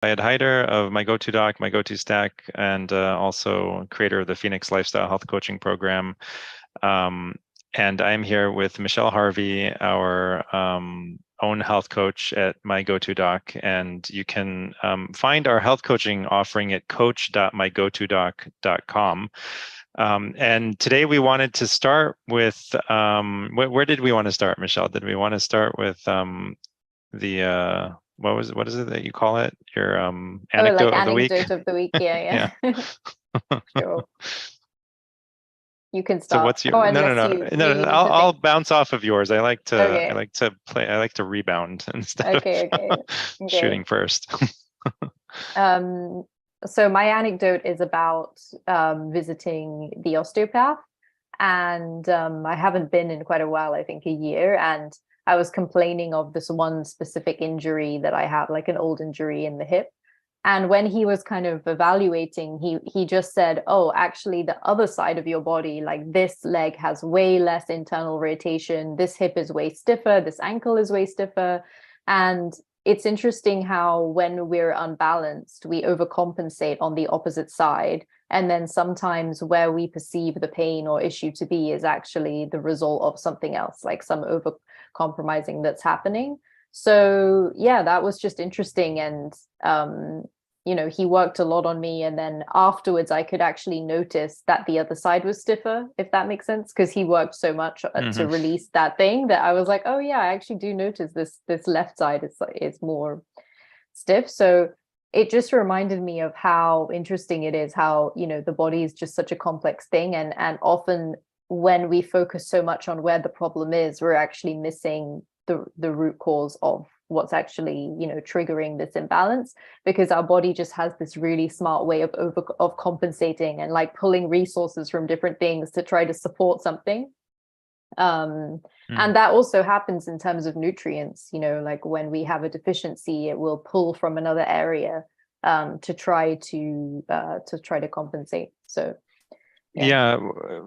Syed Haider of My Go-To Doc, My Go-To Stack, and also creator of the Phoenix Lifestyle Health Coaching Program. And I'm here with Michelle Harvey, our own health coach at My Go-To Doc. And you can find our health coaching offering at coach.mygotodoc.com. And today we wanted to start with, where did we want to start, Michelle? Did we want to start with the what is it that you call it? Your anecdote of the week? Anecdote of the week. Yeah. Sure. You can So start. what's your Unless you no, need to I'll think. bounce off of yours. I like Okay. to play. I like to rebound instead Okay. of shooting first. Um, so my anecdote is about visiting the osteopath, and I haven't been in quite a while, I think a year, and I was complaining of this one specific injury that I had, like an old injury in the hip. And when he was kind of evaluating, he just said, "Oh, actually, the other side of your body, like this leg has way less internal rotation. This hip is way stiffer. This ankle is way stiffer." And it's interesting how when we're unbalanced, we overcompensate on the opposite side. And then sometimes where we perceive the pain or issue to be is actually the result of something else, like some over compromising that's happening. So yeah, that was just interesting. And he worked a lot on me, and then afterwards I could actually notice that the other side was stiffer, if that makes sense, because he worked so much to release that thing that I was like, oh yeah, I actually do notice this left side is more stiff. So it just reminded me of how interesting it is, how the body is just such a complex thing, and often when we focus so much on where the problem is, we're actually missing the root cause of what's actually triggering this imbalance, because our body just has this really smart way of compensating and like pulling resources from different things to try to support something. And that also happens in terms of nutrients, like when we have a deficiency, it will pull from another area to try to compensate. So yeah.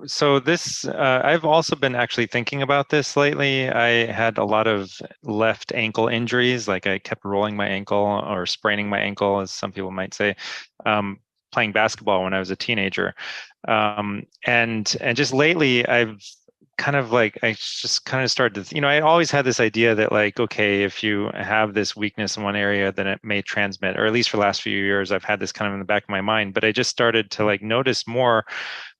So this, I've also been actually thinking about this lately. I had a lot of left ankle injuries, like I kept rolling my ankle or spraining my ankle, as some people might say, playing basketball when I was a teenager. And just lately, I just kind of started to, I always had this idea that like, okay, if you have this weakness in one area, then it may transmit, or at least for the last few years, I've had this kind of in the back of my mind. But I just started to like notice more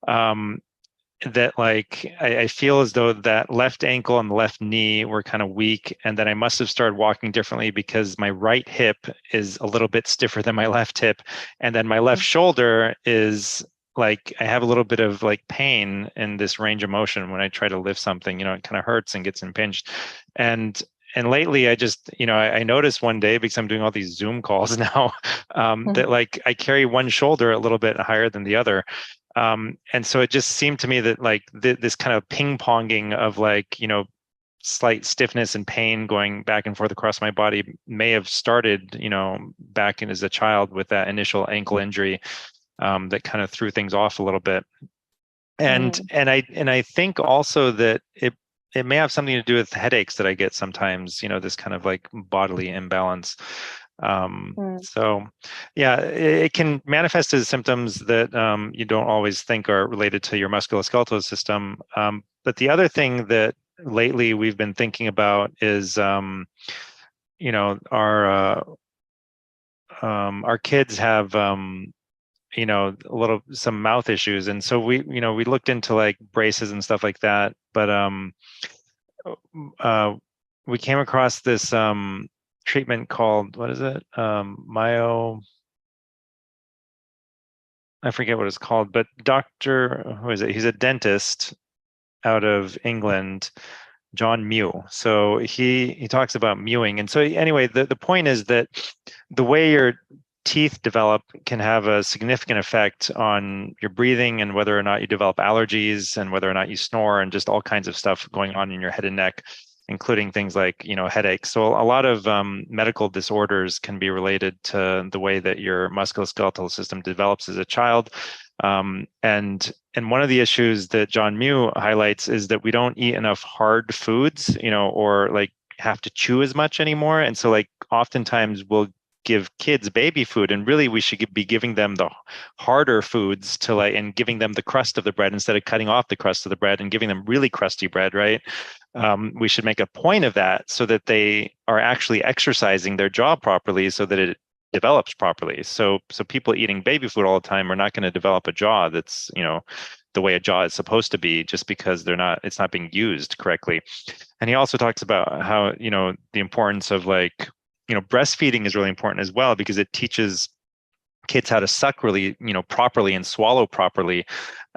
that like I feel as though that left ankle and the left knee were kind of weak, and that I must have started walking differently because my right hip is a little bit stiffer than my left hip, and then my left shoulder is like I have a little bit of like pain in this range of motion when I try to lift something. It kind of hurts and gets impinged, and lately I just I noticed one day, because I'm doing all these Zoom calls now, that like I carry one shoulder a little bit higher than the other. And so it just seemed to me that like this kind of ping ponging of like, slight stiffness and pain going back and forth across my body may have started, back in as a child with that initial ankle injury, that kind of threw things off a little bit. And I think also that it may have something to do with headaches that I get sometimes, this kind of like bodily imbalance. So yeah, it can manifest as symptoms that you don't always think are related to your musculoskeletal system. But the other thing that lately we've been thinking about is our kids have some mouth issues, and so we looked into like braces and stuff like that, but we came across this treatment called, what is it? I forget what it's called, but who is it? He's a dentist out of England, John Mew. So he talks about mewing. And so anyway, the point is that the way your teeth develop can have a significant effect on your breathing and whether or not you develop allergies and whether or not you snore and just all kinds of stuff going on in your head and neck, including things like headaches. So a lot of medical disorders can be related to the way that your musculoskeletal system develops as a child. And one of the issues that John Mew highlights is that we don't eat enough hard foods, or like have to chew as much anymore. And so like oftentimes we'll give kids baby food, and really we should be giving them the harder foods to like, and giving them the crust of the bread instead of cutting off the crust of the bread and giving them really crusty bread, right? We should make a point of that so that they are actually exercising their jaw properly so that it develops properly. So people eating baby food all the time are not going to develop a jaw that's, the way a jaw is supposed to be, just because it's not being used correctly. And he also talks about how, the importance of like, breastfeeding is really important as well, because it teaches kids how to suck really, properly and swallow properly.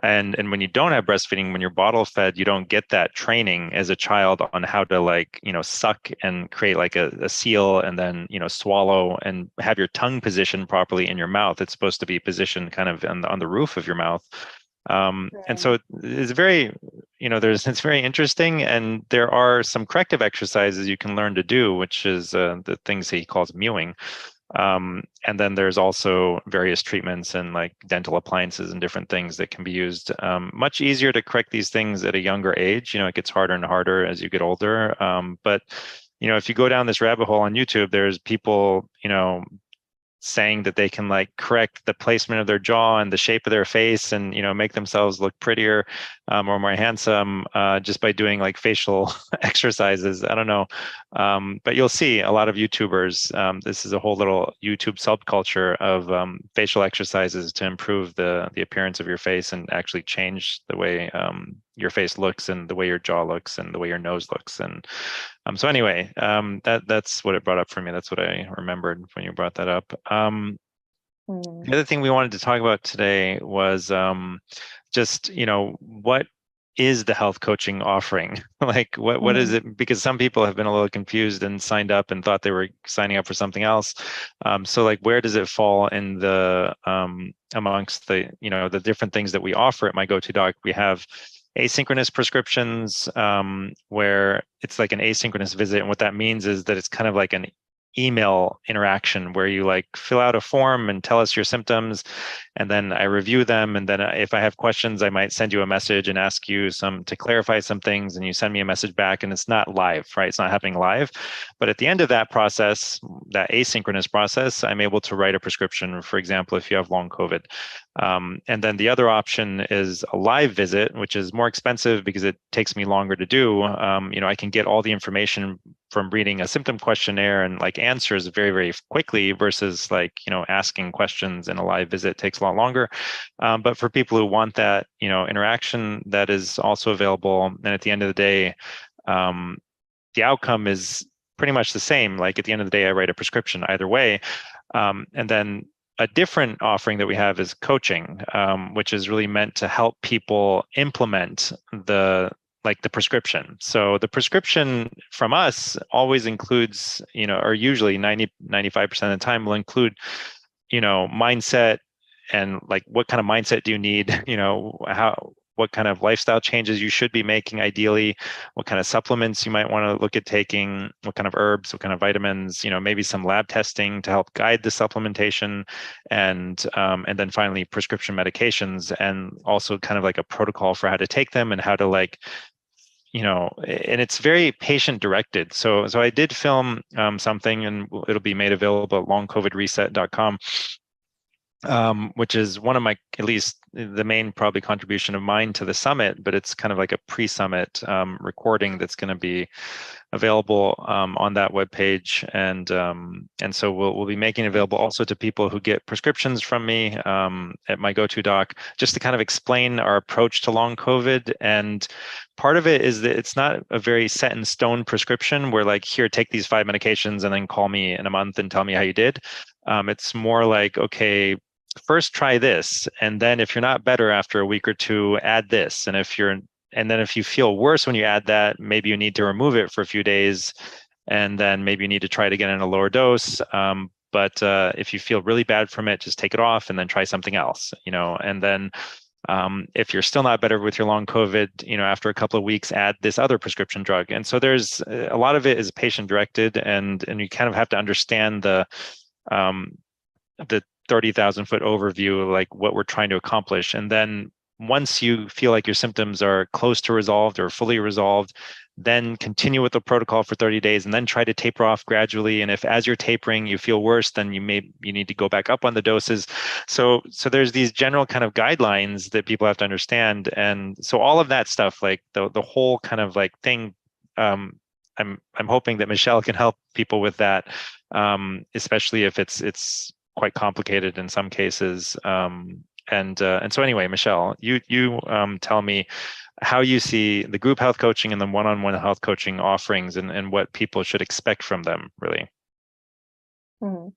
And when you don't have breastfeeding, when you're bottle fed, you don't get that training as a child on how to like, suck and create like a seal, and then, swallow and have your tongue positioned properly in your mouth. It's supposed to be positioned kind of on the roof of your mouth. And so it's very, it's very interesting. And there are some corrective exercises you can learn to do, which is the things he calls mewing. And then there's also various treatments and like dental appliances and different things that can be used. Much easier to correct these things at a younger age. It gets harder and harder as you get older. But if you go down this rabbit hole on YouTube, there's people, saying that they can like correct the placement of their jaw and the shape of their face and make themselves look prettier or more handsome just by doing like facial exercises. I don't know, but you'll see a lot of YouTubers. This is a whole little YouTube subculture of facial exercises to improve the appearance of your face and actually change the way your face looks and the way your jaw looks and the way your nose looks. And so anyway, that's what it brought up for me. That's what I remembered when you brought that up. The other thing we wanted to talk about today was just, what is the health coaching offering? Like, what is it? Because some people have been a little confused and signed up and thought they were signing up for something else. So like, where does it fall in the amongst the, the different things that we offer at My Go-To Doc? We have asynchronous prescriptions, where it's like an asynchronous visit. And what that means is that it's kind of like an email interaction where you like fill out a form and tell us your symptoms, and then I review them. And then if I have questions, I might send you a message and ask you to clarify some things, and you send me a message back, and it's not live, right? It's not happening live. But at the end of that process, that asynchronous process, I'm able to write a prescription, for example, if you have long COVID. And then the other option is a live visit, which is more expensive because it takes me longer to do. I can get all the information from reading a symptom questionnaire and like answers very, very quickly versus like, asking questions in a live visit takes a lot longer. But for people who want that, interaction, that is also available. And at the end of the day, the outcome is pretty much the same. Like at the end of the day, I write a prescription either way. And then a different offering that we have is coaching, which is really meant to help people implement the prescription. So the prescription from us always includes, or usually 95% of the time will include, mindset and like what kind of mindset do you need, what kind of lifestyle changes you should be making ideally, what kind of supplements you might want to look at taking, what kind of herbs, what kind of vitamins, maybe some lab testing to help guide the supplementation, and then finally prescription medications, and also kind of like a protocol for how to take them and how to like, and it's very patient directed. So I did film something, and it'll be made available at longcovidreset.com. Which is one of my, at least the main probably contribution of mine to the summit, but it's kind of like a pre-summit recording that's going to be available on that webpage. And so we'll be making it available also to people who get prescriptions from me at My Go-To Doc, just to kind of explain our approach to long COVID. And part of it is that it's not a very set in stone prescription where like, here, take these 5 medications and then call me in a month and tell me how you did. It's more like, okay, first try this, and then if you're not better after a week or two, add this. And then if you feel worse when you add that, maybe you need to remove it for a few days, and then maybe you need to try it again in a lower dose. But if you feel really bad from it, just take it off and then try something else. And then if you're still not better with your long COVID, after a couple of weeks, add this other prescription drug. And so there's a lot of it is patient directed, and you kind of have to understand the 30,000 foot overview, like what we're trying to accomplish. And then once you feel like your symptoms are close to resolved or fully resolved, then continue with the protocol for 30 days and then try to taper off gradually. And if as you're tapering you feel worse, then you need to go back up on the doses. So there's these general kind of guidelines that people have to understand. And so all of that stuff, like the whole kind of like thing, I'm hoping that Michelle can help people with that, especially if it's quite complicated in some cases. And so anyway, Michelle, you tell me how you see the group health coaching and the one-on-one health coaching offerings, and what people should expect from them, really. Mm-hmm.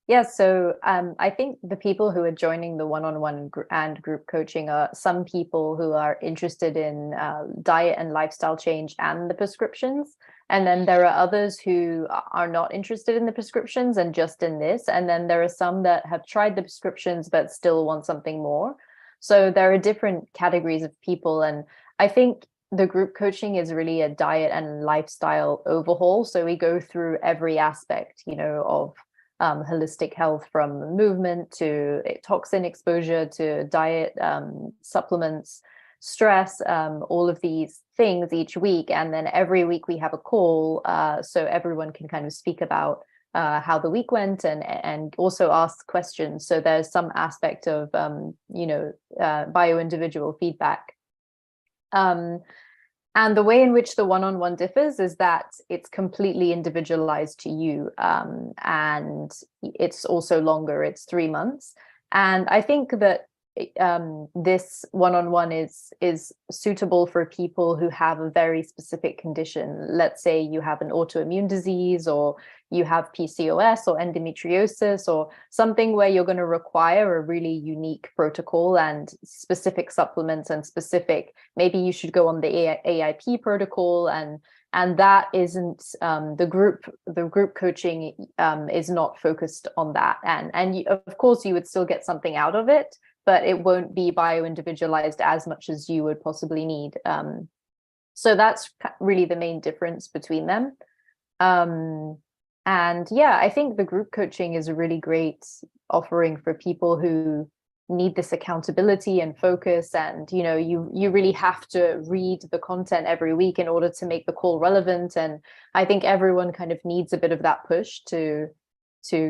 Yeah, so I think the people who are joining the one-on-one and group coaching are some people who are interested in diet and lifestyle change and the prescriptions. And then there are others who are not interested in the prescriptions and just in this. And then there are some that have tried the prescriptions but still want something more. So there are different categories of people. And I think the group coaching is really a diet and lifestyle overhaul. So we go through every aspect, of holistic health, from movement to toxin exposure to diet, supplements, stress, all of these things each week. And then every week we have a call, so everyone can kind of speak about how the week went and also ask questions. So there's some aspect of, bio-individual feedback. And the way in which the one-on-one differs is that it's completely individualized to you. And it's also longer, it's 3 months. And I think that this one-on-one is suitable for people who have a very specific condition. Let's say you have an autoimmune disease, or you have PCOS or endometriosis, or something where you're going to require a really unique protocol and specific supplements and specific, maybe you should go on the AIP protocol, and that isn't the group coaching is not focused on that. And of course you would still get something out of it, but it won't be bio-individualized as much as you would possibly need. So that's really the main difference between them. And yeah, I think the group coaching is a really great offering for people who need this accountability and focus. And, you really have to read the content every week in order to make the call relevant. And I think everyone kind of needs a bit of that push to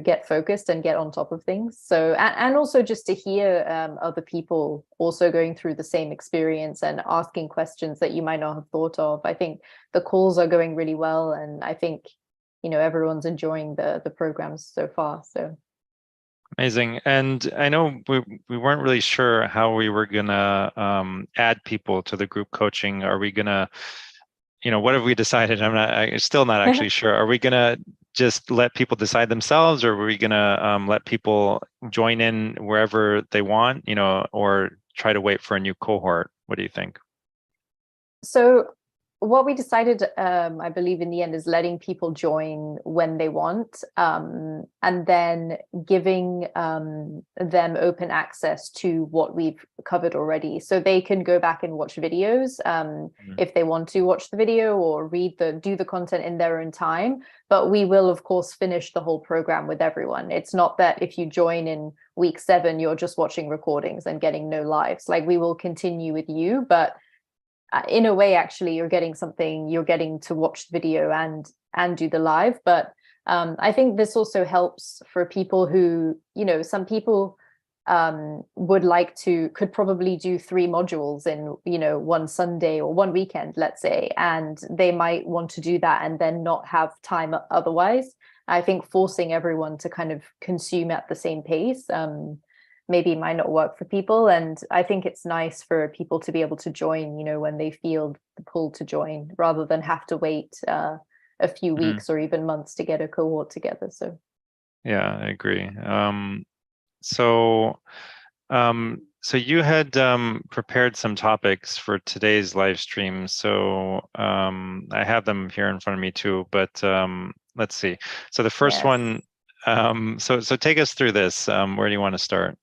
get focused and get on top of things. So, and also just to hear other people also going through the same experience and asking questions that you might not have thought of. I think the calls are going really well, and I think, everyone's enjoying the programs so far. So amazing. And I know we weren't really sure how we were gonna add people to the group coaching. Are we gonna, what have we decided? I'm still not actually sure. Are we gonna just let people decide themselves, or are we gonna let people join in wherever they want, or try to wait for a new cohort? What do you think? So what we decided, I believe in the end, is letting people join when they want, and then giving them open access to what we've covered already. So they can go back and watch videos if they want to watch the video, or do the content in their own time. But we will, of course, finish the whole program with everyone. It's not that if you join in week 7, you're just watching recordings and getting no lives. Like, we will continue with you, but in a way, actually, you're getting to watch the video and do the live. But I think this also helps for people who, some people could probably do 3 modules in, one Sunday or one weekend, let's say, and they might want to do that and then not have time otherwise. I think forcing everyone to kind of consume at the same pace maybe might not work for people. And I think it's nice for people to be able to join, when they feel the pull to join, rather than have to wait a few weeks or even months to get a cohort together. So yeah, I agree. So you had prepared some topics for today's live stream. So I have them here in front of me too, but let's see. So the first one, so take us through this. Where do you want to start?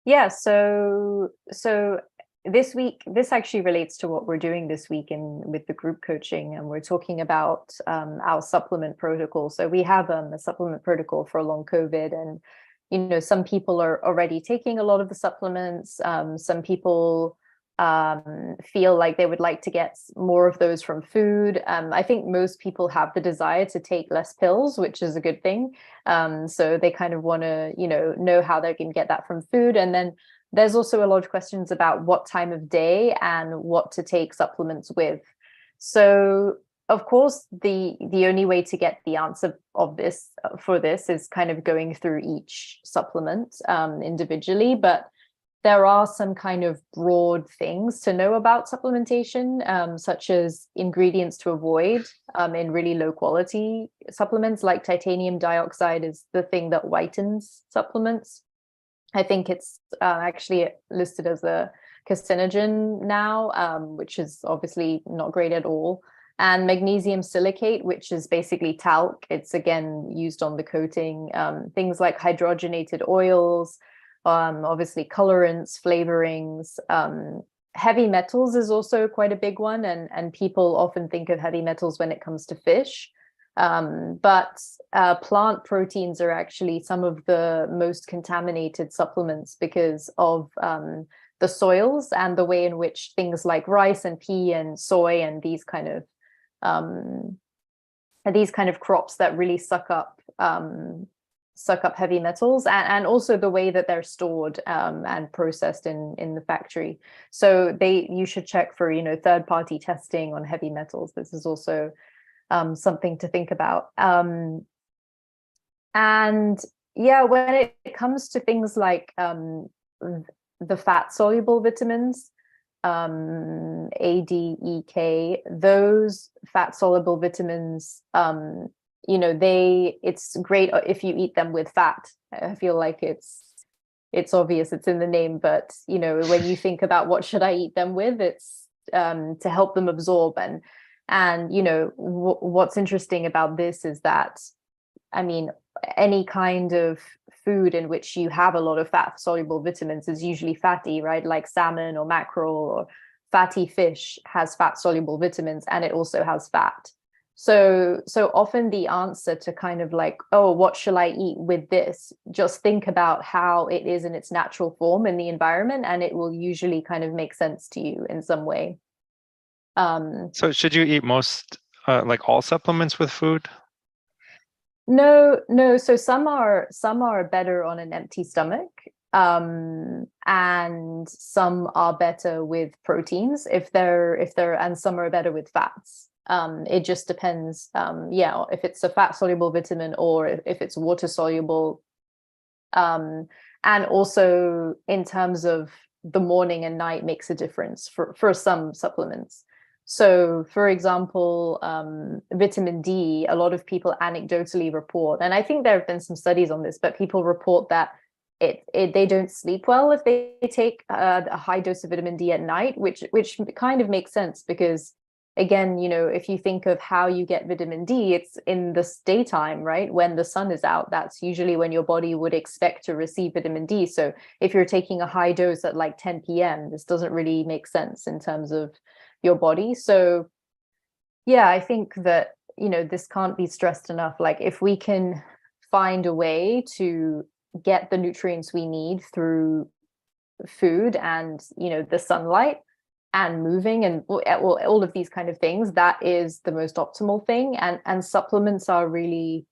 Yeah, so this week, this actually relates to what we're doing this week with the group coaching, and we're talking about our supplement protocol. So we have a supplement protocol for long COVID, and some people are already taking a lot of the supplements. Some people feel like they would like to get more of those from food. I think most people have the desire to take less pills, which is a good thing. So they kind of want to, know how they can get that from food. And then there's also a lot of questions about what time of day and what to take supplements with. So of course, the only way to get the answer of this for this is kind of going through each supplement individually, but there are some kind of broad things to know about supplementation, such as ingredients to avoid in really low quality supplements, like titanium dioxide is the thing that whitens supplements. I think it's actually listed as a carcinogen now, which is obviously not great at all. And magnesium silicate, which is basically talc. It's again used on the coating. Things like hydrogenated oils, obviously colorants, flavorings. Heavy metals is also quite a big one, and people often think of heavy metals when it comes to fish. But plant proteins are actually some of the most contaminated supplements because of the soils and the way in which things like rice and pea and soy and these kind of crops that really suck up heavy metals, and also the way that they're stored and processed in the factory. So you should check for third-party testing on heavy metals. This is also something to think about. And yeah, when it comes to things like the fat-soluble vitamins, A, D, E, K, those fat-soluble vitamins, it's great if you eat them with fat. I feel like it's obvious, it's in the name, but when you think about what should I eat them with, it's to help them absorb. And what's interesting about this is that, I mean, any kind of food in which you have a lot of fat soluble vitamins is usually fatty, right? Like salmon or mackerel or fatty fish has fat soluble vitamins, and it also has fat. So often the answer to kind of like, oh, what shall I eat with this? Just think about how it is in its natural form in the environment, and it will usually kind of make sense to you in some way. So should you eat most, like all supplements with food? No. So some are better on an empty stomach, and some are better with proteins if they're, and some are better with fats. It just depends. If it's a fat soluble vitamin or if it's water soluble. And also in terms of the morning and night makes a difference for some supplements. So, for example, vitamin D, a lot of people anecdotally report, and I think there have been some studies on this, but people report that they don't sleep well if they take a high dose of vitamin D at night, which kind of makes sense because, again, if you think of how you get vitamin D, it's in the daytime, right? When the sun is out, that's usually when your body would expect to receive vitamin D. So if you're taking a high dose at like 10 p.m., this doesn't really make sense in terms of your body. So yeah, I think that this can't be stressed enough. Like if we can find a way to get the nutrients we need through food and the sunlight and moving and all of these kind of things, that is the most optimal thing. And supplements are really,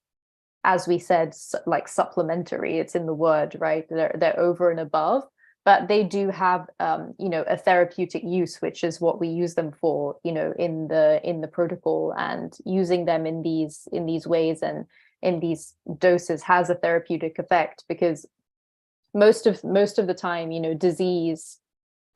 as we said, like supplementary. It's in the word, right? They're over and above. But they do have, a therapeutic use, which is what we use them for, in the protocol, and using them in these ways and in these doses has a therapeutic effect, because most of the time, disease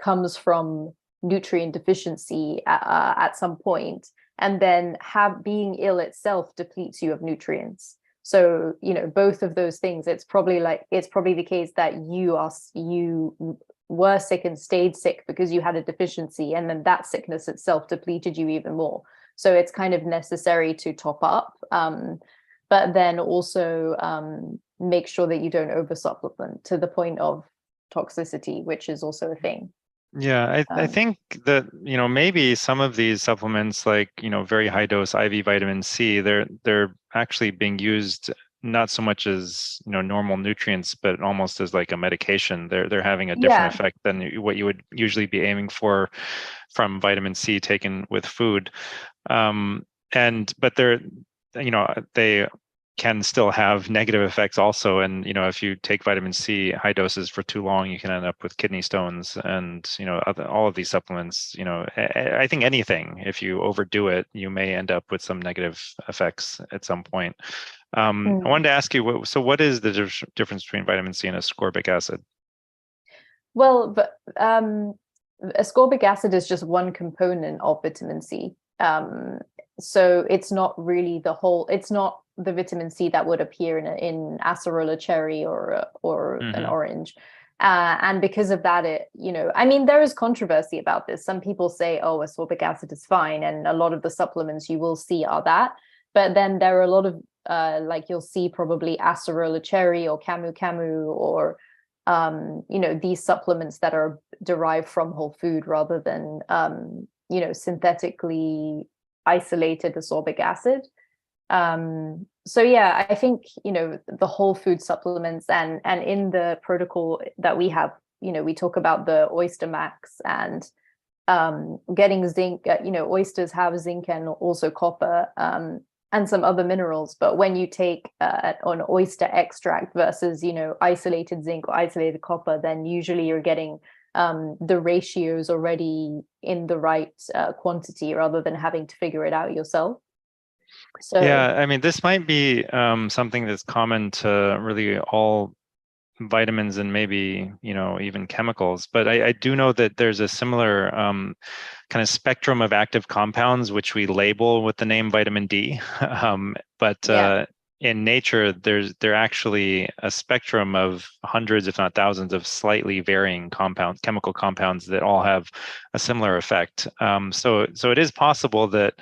comes from nutrient deficiency at some point, and then being ill itself depletes you of nutrients. So, both of those things, it's probably the case that you were sick and stayed sick because you had a deficiency, and then that sickness itself depleted you even more. So it's kind of necessary to top up, but then also make sure that you don't over supplement to the point of toxicity, which is also a thing. Yeah, I think that, maybe some of these supplements, like, very high dose IV vitamin C, they're actually being used not so much as normal nutrients, but almost as like a medication. They're having a different Yeah. effect than what you would usually be aiming for from vitamin C taken with food. But they can still have negative effects also. And if you take vitamin C high doses for too long, you can end up with kidney stones. And all of these supplements, I think anything, if you overdo it, you may end up with some negative effects at some point. I wanted to ask you, so what is the difference between vitamin C and ascorbic acid? Well, but ascorbic acid is just one component of vitamin C. So it's not really it's not the vitamin C that would appear in acerola cherry or an orange. And because of that, I mean, there is controversy about this. Some people say, oh, ascorbic acid is fine. And a lot of the supplements you will see are that. But then there are a lot of, like you'll see probably acerola cherry or camu camu or, these supplements that are derived from whole food rather than, synthetically isolated ascorbic acid. So yeah, I think the whole food supplements and in the protocol that we have, we talk about the oyster max and getting zinc. Oysters have zinc and also copper and some other minerals. But when you take an oyster extract versus isolated zinc or isolated copper, then usually you're getting the ratios already in the right quantity rather than having to figure it out yourself. So yeah, I mean, this might be something that's common to really all vitamins and maybe even chemicals, but I do know that there's a similar kind of spectrum of active compounds which we label with the name vitamin D. But in nature, they're actually a spectrum of hundreds, if not thousands, of slightly varying chemical compounds that all have a similar effect. So it is possible that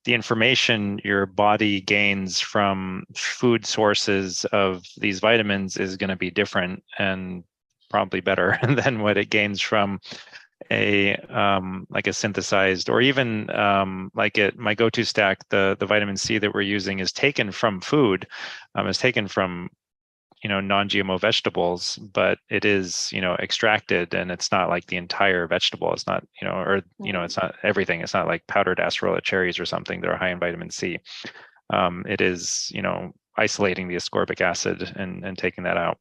the information your body gains from food sources of these vitamins is going to be different and probably better than what it gains from like a synthesized, or even my go-to stack, the vitamin C that we're using is taken from food, is taken from non-GMO vegetables, but it is extracted, and it's not like the entire vegetable. It's not it's not everything. It's not like powdered acerola cherries or something that are high in vitamin C. It is isolating the ascorbic acid and taking that out.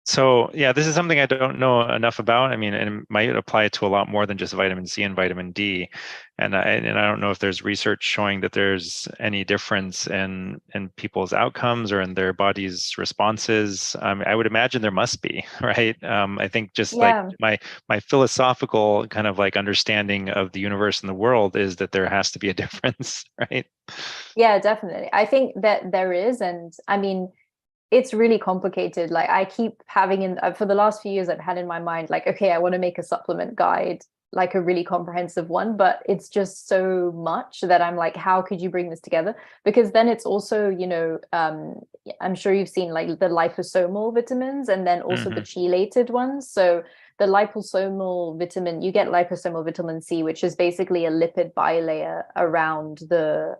So yeah, this is something I don't know enough about. I mean, and it might apply to a lot more than just vitamin C and vitamin D. And I don't know if there's research showing that there's any difference in people's outcomes or in their body's responses. I would imagine there must be, right? I think just like my philosophical kind of like understanding of the universe and the world is that there has to be a difference, right? Yeah, definitely. I think that there is, and I mean, it's really complicated. Like I keep having for the last few years, I've had in my mind, like, okay, I want to make a supplement guide, like a really comprehensive one, but it's just so much that I'm like, how could you bring this together? Because then it's also, I'm sure you've seen like the liposomal vitamins and then also the chelated ones. So the liposomal vitamin, you get liposomal vitamin C, which is basically a lipid bilayer around the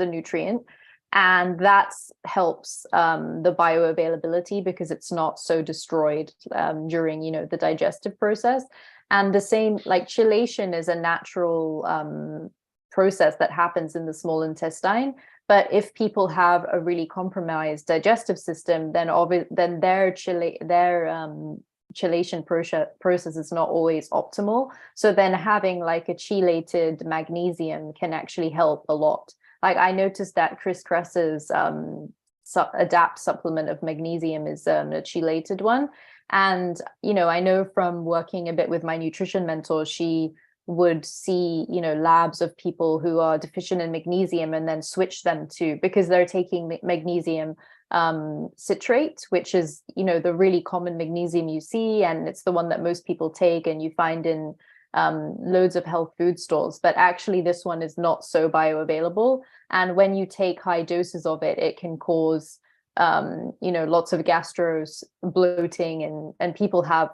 nutrient. And that helps the bioavailability because it's not so destroyed during, the digestive process. And the same, like chelation is a natural process that happens in the small intestine. But if people have a really compromised digestive system, then their chelation process is not always optimal. So then having like a chelated magnesium can actually help a lot. Like I noticed that Chris Kress's Adapt supplement of magnesium is a chelated one. And, I know from working a bit with my nutrition mentor, she would see, labs of people who are deficient in magnesium and then switch them to, because they're taking magnesium citrate, which is, the really common magnesium you see. And it's the one that most people take and you find in loads of health food stores, but actually this one is not so bioavailable. And when you take high doses of it, it can cause, lots of gastros, bloating, and people have,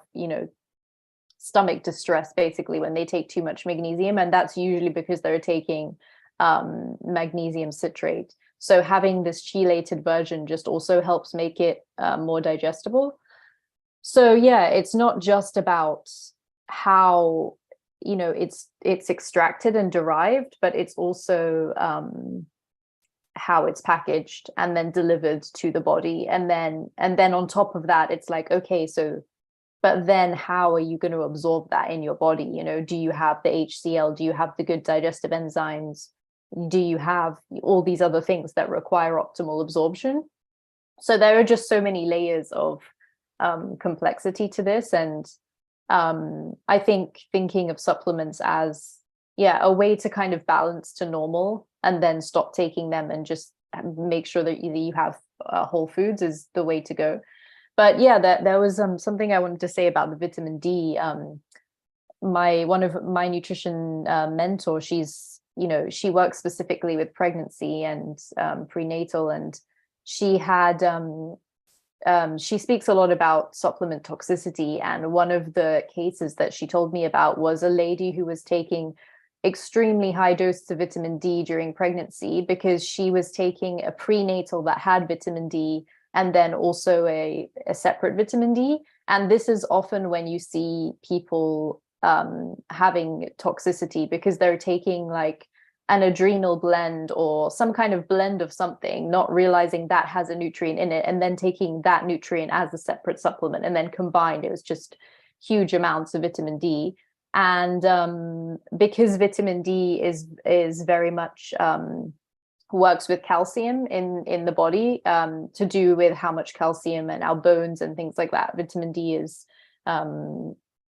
stomach distress basically when they take too much magnesium. And that's usually because they're taking magnesium citrate. So having this chelated version just also helps make it more digestible. So yeah, it's not just about how, you know, it's extracted and derived, but it's also how it's packaged and then delivered to the body. And then on top of that, it's like, okay, so but then how are you going to absorb that in your body? You know, do you have the HCl? Do you have the good digestive enzymes? Do you have all these other things that require optimal absorption? So there are just so many layers of complexity to this. And I think thinking of supplements as, yeah, a way to kind of balance to normal and then stop taking them and just make sure that you have whole foods is the way to go. But yeah, there was something I wanted to say about the vitamin D. One of my nutrition mentor, she's, you know, she works specifically with pregnancy and prenatal, and she had she speaks a lot about supplement toxicity. And one of the cases that she told me about was a lady who was taking extremely high doses of vitamin D during pregnancy because she was taking a prenatal that had vitamin D and then also a separate vitamin D. And this is often when you see people having toxicity because they're taking like an adrenal blend or some kind of blend of something, not realizing that has a nutrient in it, and then taking that nutrient as a separate supplement, and then combined, it was just huge amounts of vitamin D. And because vitamin D is very much works with calcium in the body, to do with how much calcium and our bones and things like that. Vitamin D is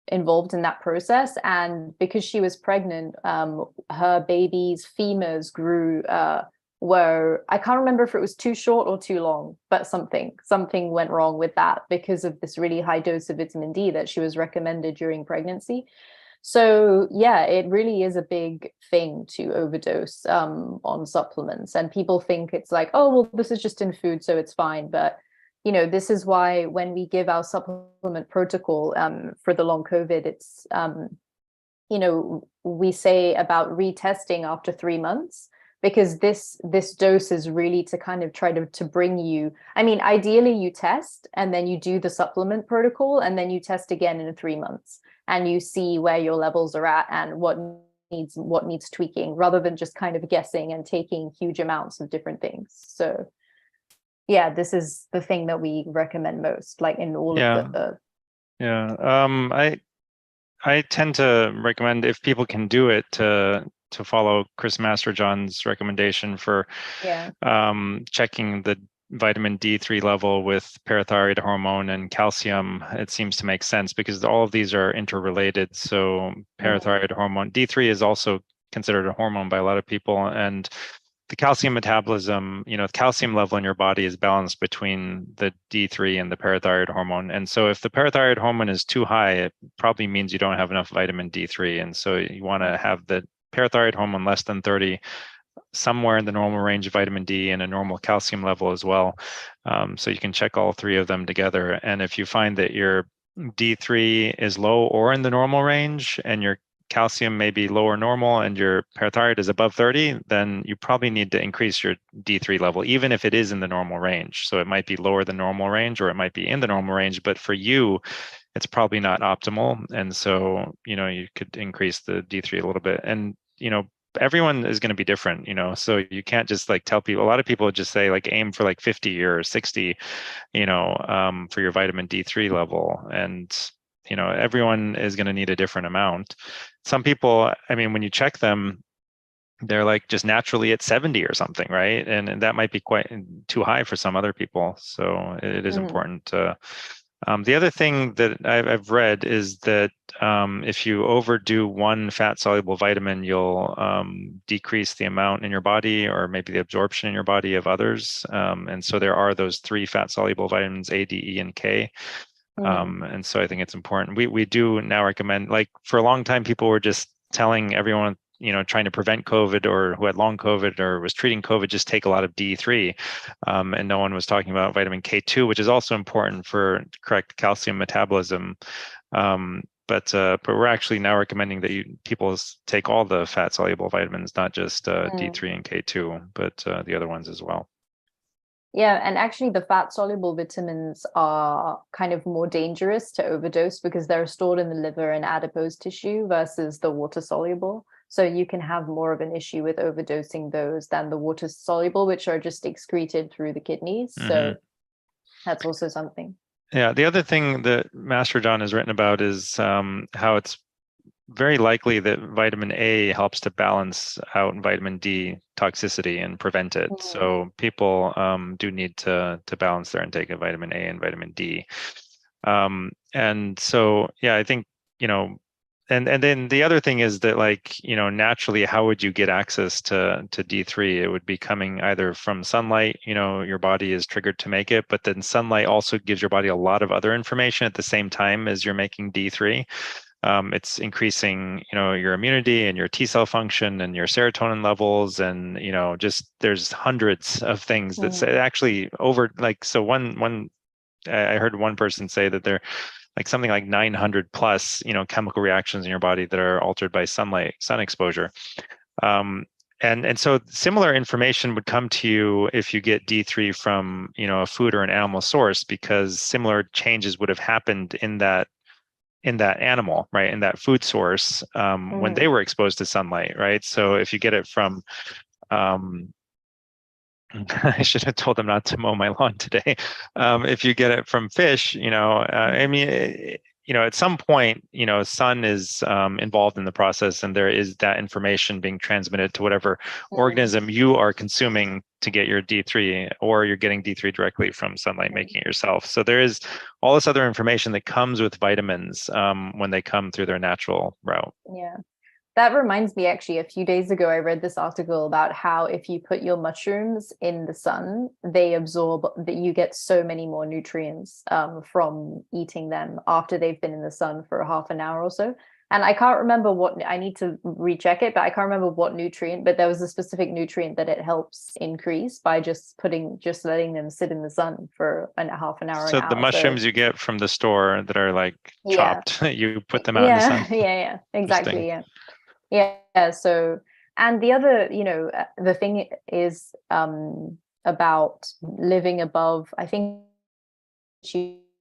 involved in that process. And because she was pregnant, her baby's femurs grew, I can't remember if it was too short or too long, but something went wrong with that because of this really high dose of vitamin D that she was recommended during pregnancy. So yeah, it really is a big thing to overdose on supplements. And people think it's like, oh, well, this is just in food, so it's fine. But, you know, this is why when we give our supplement protocol for the long COVID, it's, you know, we say about retesting after 3 months, because this dose is really to kind of try to bring you, I mean, ideally you test and then you do the supplement protocol and then you test again in 3 months. And you see where your levels are at and what needs tweaking, rather than just kind of guessing and taking huge amounts of different things. So yeah, this is the thing that we recommend most, like in all of the I tend to recommend, if people can do it, to follow Chris Masterjohn's recommendation for checking the vitamin D3 level with parathyroid hormone and calcium. It seems to make sense because all of these are interrelated. So parathyroid hormone, D3 is also considered a hormone by a lot of people, and the calcium metabolism, you know, the calcium level in your body is balanced between the D3 and the parathyroid hormone. And so if the parathyroid hormone is too high, it probably means you don't have enough vitamin D3. And so you want to have the parathyroid hormone less than 30, somewhere in the normal range of vitamin D, and a normal calcium level as well. So you can check all three of them together. And if you find that your D3 is low or in the normal range, and your calcium may be low or normal, and your parathyroid is above 30, then you probably need to increase your D3 level, even if it is in the normal range. So it might be lower than normal range, or it might be in the normal range, but for you, it's probably not optimal. And so, you know, you could increase the D3 a little bit. And, you know, everyone is going to be different, you know, so you can't just like tell people. A lot of people just say like aim for like 50 or 60, you know, for your vitamin D3 level. And, you know, everyone is going to need a different amount. Some people, I mean, when you check them, they're like just naturally at 70 or something, right? And that might be quite too high for some other people. So it is important to. The other thing that I've read is that if you overdo one fat-soluble vitamin, you'll decrease the amount in your body, or maybe the absorption in your body, of others. And so there are those 3 fat-soluble vitamins, A, D, E, and K. And so I think it's important. We do now recommend, like for a long time, people were just telling everyone, you know, trying to prevent COVID, or who had long COVID or was treating COVID, just take a lot of D3. And no one was talking about vitamin K2, which is also important for correct calcium metabolism. but we're actually now recommending that people take all the fat soluble vitamins, not just D3 and K2, but the other ones as well. Yeah, and actually the fat soluble vitamins are kind of more dangerous to overdose because they're stored in the liver and adipose tissue versus the water soluble. So you can have more of an issue with overdosing those than the water soluble, which are just excreted through the kidneys. So that's also something. Yeah, the other thing that Master John has written about is how it's very likely that vitamin A helps to balance out vitamin D toxicity and prevent it. So people do need to balance their intake of vitamin A and vitamin D. And so, yeah, I think, and then the other thing is that, like, naturally, how would you get access to D3? It would be coming either from sunlight, your body is triggered to make it, but then sunlight also gives your body a lot of other information at the same time as you're making D3. It's increasing, your immunity and your T cell function and your serotonin levels, and just there's hundreds of things that say actually over one. I heard one person say that there like something like 900 plus, chemical reactions in your body that are altered by sun exposure. And so similar information would come to you if you get D3 from, a food or an animal source, because similar changes would have happened in that animal, right, in that food source when they were exposed to sunlight, right? So if you get it from, I should have told them not to mow my lawn today. If you get it from fish, I mean, at some point, sun is involved in the process, and there is that information being transmitted to whatever organism you are consuming to get your D3, or you're getting D3 directly from sunlight, making it yourself. So there is all this other information that comes with vitamins when they come through their natural route. Yeah. That reminds me, actually, a few days ago, I read this article about how if you put your mushrooms in the sun, they absorb, that you get so many more nutrients from eating them after they've been in the sun for half an hour or so. And I can't remember what, I need to recheck it, but I can't remember what nutrient, but there was a specific nutrient that it helps increase by just letting them sit in the sun for half an hour. So the mushrooms you get from the store that are like chopped, you put them out in the sun. Yeah, exactly. Yeah. So, and the other, the thing is about living above, I think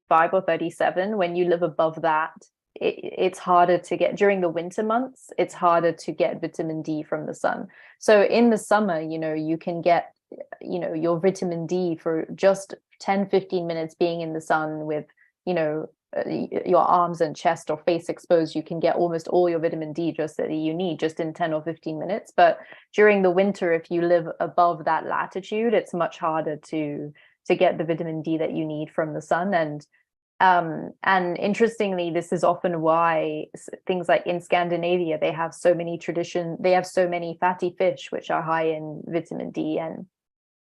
5 or 37. When you live above that, it's harder to get during the winter months. It's harder to get vitamin D from the sun. So in the summer, you can get, your vitamin D for just 10-15 minutes being in the sun with, your arms and chest or face exposed. You can get almost all your vitamin D just that you need just in 10 or 15 minutes. But during the winter, if you live above that latitude, it's much harder to get the vitamin D that you need from the sun. And interestingly, this is often why things like in Scandinavia, they have so many fatty fish which are high in vitamin D,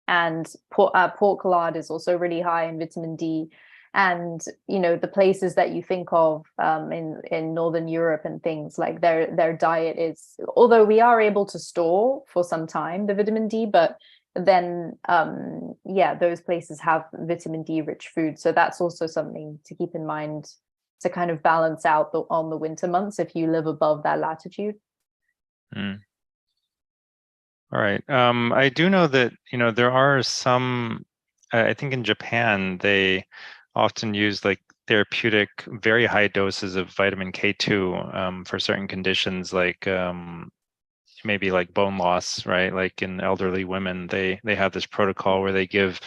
and pork lard is also really high in vitamin D. And the places that you think of in Northern Europe and things, like their diet is, although we are able to store for some time the vitamin D, but then those places have vitamin D rich food. So that's also something to keep in mind to kind of balance out on the winter months if you live above that latitude. All right. I do know that there are some, I think in Japan they often use like therapeutic, very high doses of vitamin K2 for certain conditions, like maybe like bone loss, right? Like in elderly women, they have this protocol where they give,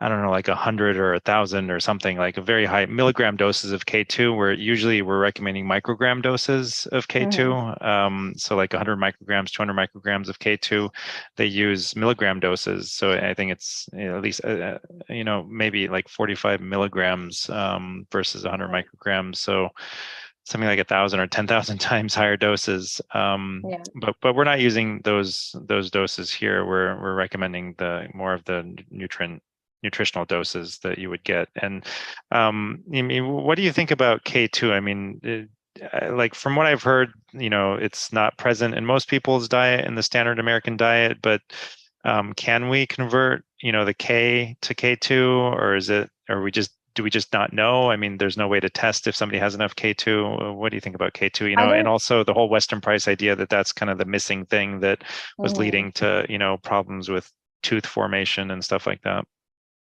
I don't know, like 100 or 1,000 or something, like a very high milligram doses of K2, where usually we're recommending microgram doses of K2. So like 100 micrograms, 200 micrograms of K2, they use milligram doses. So I think it's at least, maybe like 45 milligrams versus 100 micrograms. So something like 1,000 or 10,000 times higher doses. But we're not using those doses here. We're recommending more of the nutritional doses that you would get. And what do you think about K2? I mean, like from what I've heard, it's not present in most people's diet, in the standard American diet, but can we convert, the K to K2, or are we just do we just not know? I mean, there's no way to test if somebody has enough K2. What do you think about K2? And also the whole Western price idea that that's kind of the missing thing that was leading to, problems with tooth formation and stuff like that.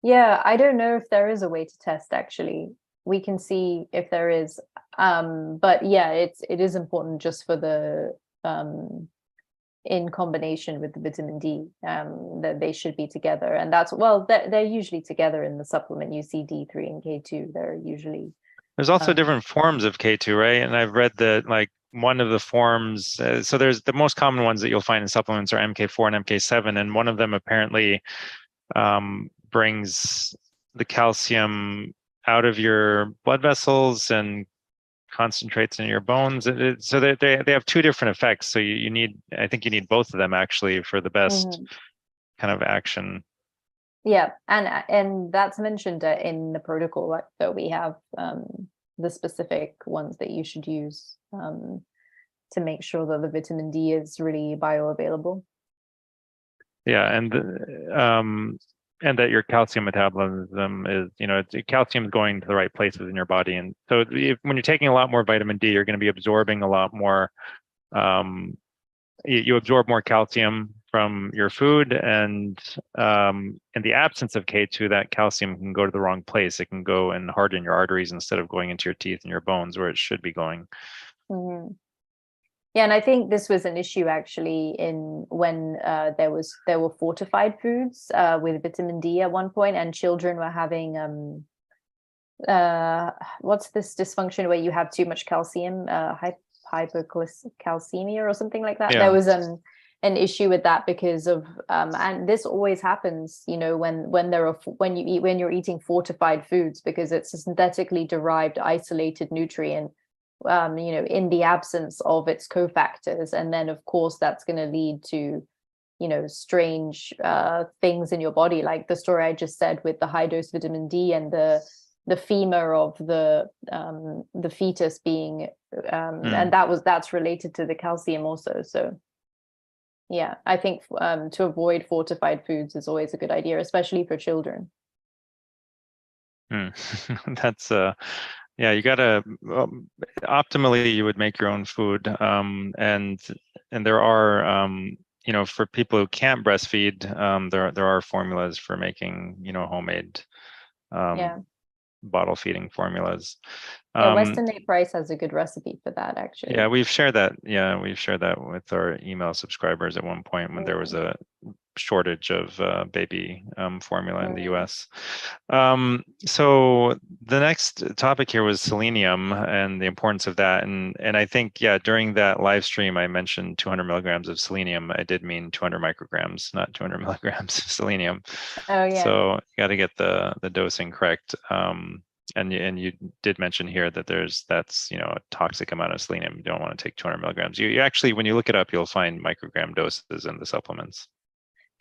Yeah, I don't know if there is a way to test, actually. We can see if there is. But yeah, it is important just for the in combination with the vitamin D, that they should be together. And that's, well, they're usually together in the supplement. You see D3 and K2, they're usually. There's also different forms of K2, right? And I've read that like one of the forms, so there's the most common ones that you'll find in supplements are MK4 and MK7, and one of them apparently brings the calcium out of your blood vessels and concentrates in your bones. So they have two different effects. So I think you need both of them actually for the best kind of action. Yeah, and that's mentioned in the protocol, like, that we have the specific ones that you should use to make sure that the vitamin D is really bioavailable. Yeah, and that your calcium metabolism is, calcium is going to the right places in your body. And so when you're taking a lot more vitamin D, you're going to be absorbing a lot more. You absorb more calcium from your food, and in the absence of K2, that calcium can go to the wrong place. It can go and harden your arteries instead of going into your teeth and your bones where it should be going. Yeah, and I think this was an issue actually when there were fortified foods with vitamin D at one point, and children were having what's this dysfunction where you have too much calcium, hypercalcemia or something like that. Yeah. There was an issue with that because of and this always happens, when you're eating fortified foods, because it's a synthetically derived isolated nutrient. In the absence of its cofactors, and then of course that's going to lead to strange things in your body, like the story I just said with the high dose vitamin D and the femur of the fetus being and that's related to the calcium also. So yeah, I think to avoid fortified foods is always a good idea, especially for children. That's yeah, you gotta optimally you would make your own food, and there are for people who can't breastfeed, there are formulas for making homemade bottle feeding formulas. Western Nate Price has a good recipe for that, actually. Yeah, we've shared that. Yeah, we've shared that with our email subscribers at one point when there was a shortage of baby formula in the US. So the next topic here was selenium and the importance of that. And I think, during that live stream, I mentioned 200 milligrams of selenium. I did mean 200 micrograms, not 200 milligrams of selenium. Oh, yeah. So you got to get the dosing correct. And you did mention here that that's a toxic amount of selenium. You don't want to take 200 milligrams. You actually, when you look it up, you'll find microgram doses in the supplements.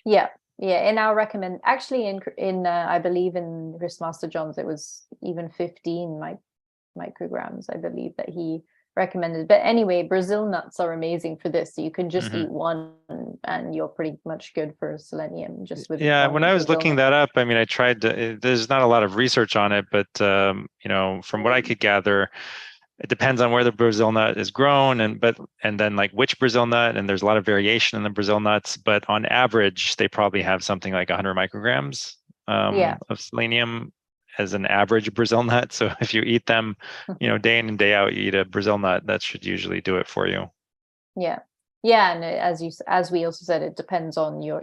Yeah. In our actually in I believe in Chris Master John's, it was even 15 micrograms, I believe, that he recommended. But anyway, Brazil nuts are amazing for this. So you can just eat one and you're pretty much good for selenium just with. Yeah, when I was looking that up, I mean, I tried to, there's not a lot of research on it, but from what I could gather, it depends on where the Brazil nut is grown and then like which Brazil nut, and there's a lot of variation in the Brazil nuts, but on average, they probably have something like 100 micrograms of selenium as an average Brazil nut. So if you eat them, day in and day out, you eat a Brazil nut, that should usually do it for you. Yeah. Yeah. And as we also said, it depends on your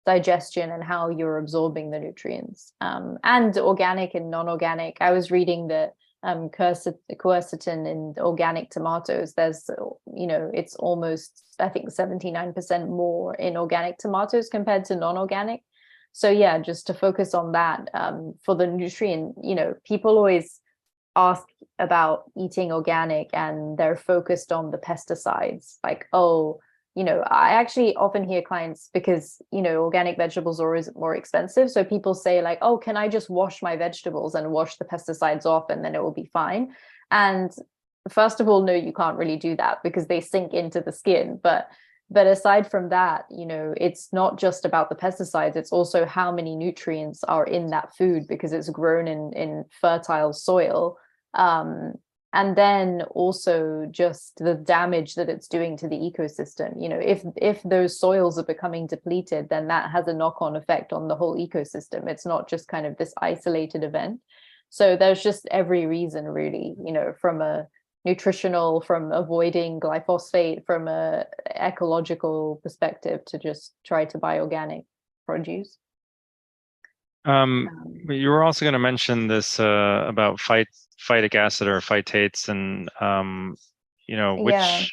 digestion and how you're absorbing the nutrients, and organic and non-organic. I was reading that quercetin in organic tomatoes, there's it's almost, I think, 79% more in organic tomatoes compared to non-organic. So yeah, just to focus on that for the nutrient. People always ask about eating organic and they're focused on the pesticides, like, I actually often hear clients, because organic vegetables are always more expensive, so people say like, oh, can I just wash my vegetables and wash the pesticides off and then it will be fine? And first of all, no, you can't really do that because they sink into the skin. But But aside from that, it's not just about the pesticides, it's also how many nutrients are in that food because it's grown in fertile soil. And then also just the damage that it's doing to the ecosystem. If those soils are becoming depleted, then that has a knock-on effect on the whole ecosystem. It's not just kind of this isolated event. So there's just every reason really, from a nutritional, from avoiding glyphosate, from a ecological perspective, to just try to buy organic produce. You were also going to mention this about phytic acid or phytates, and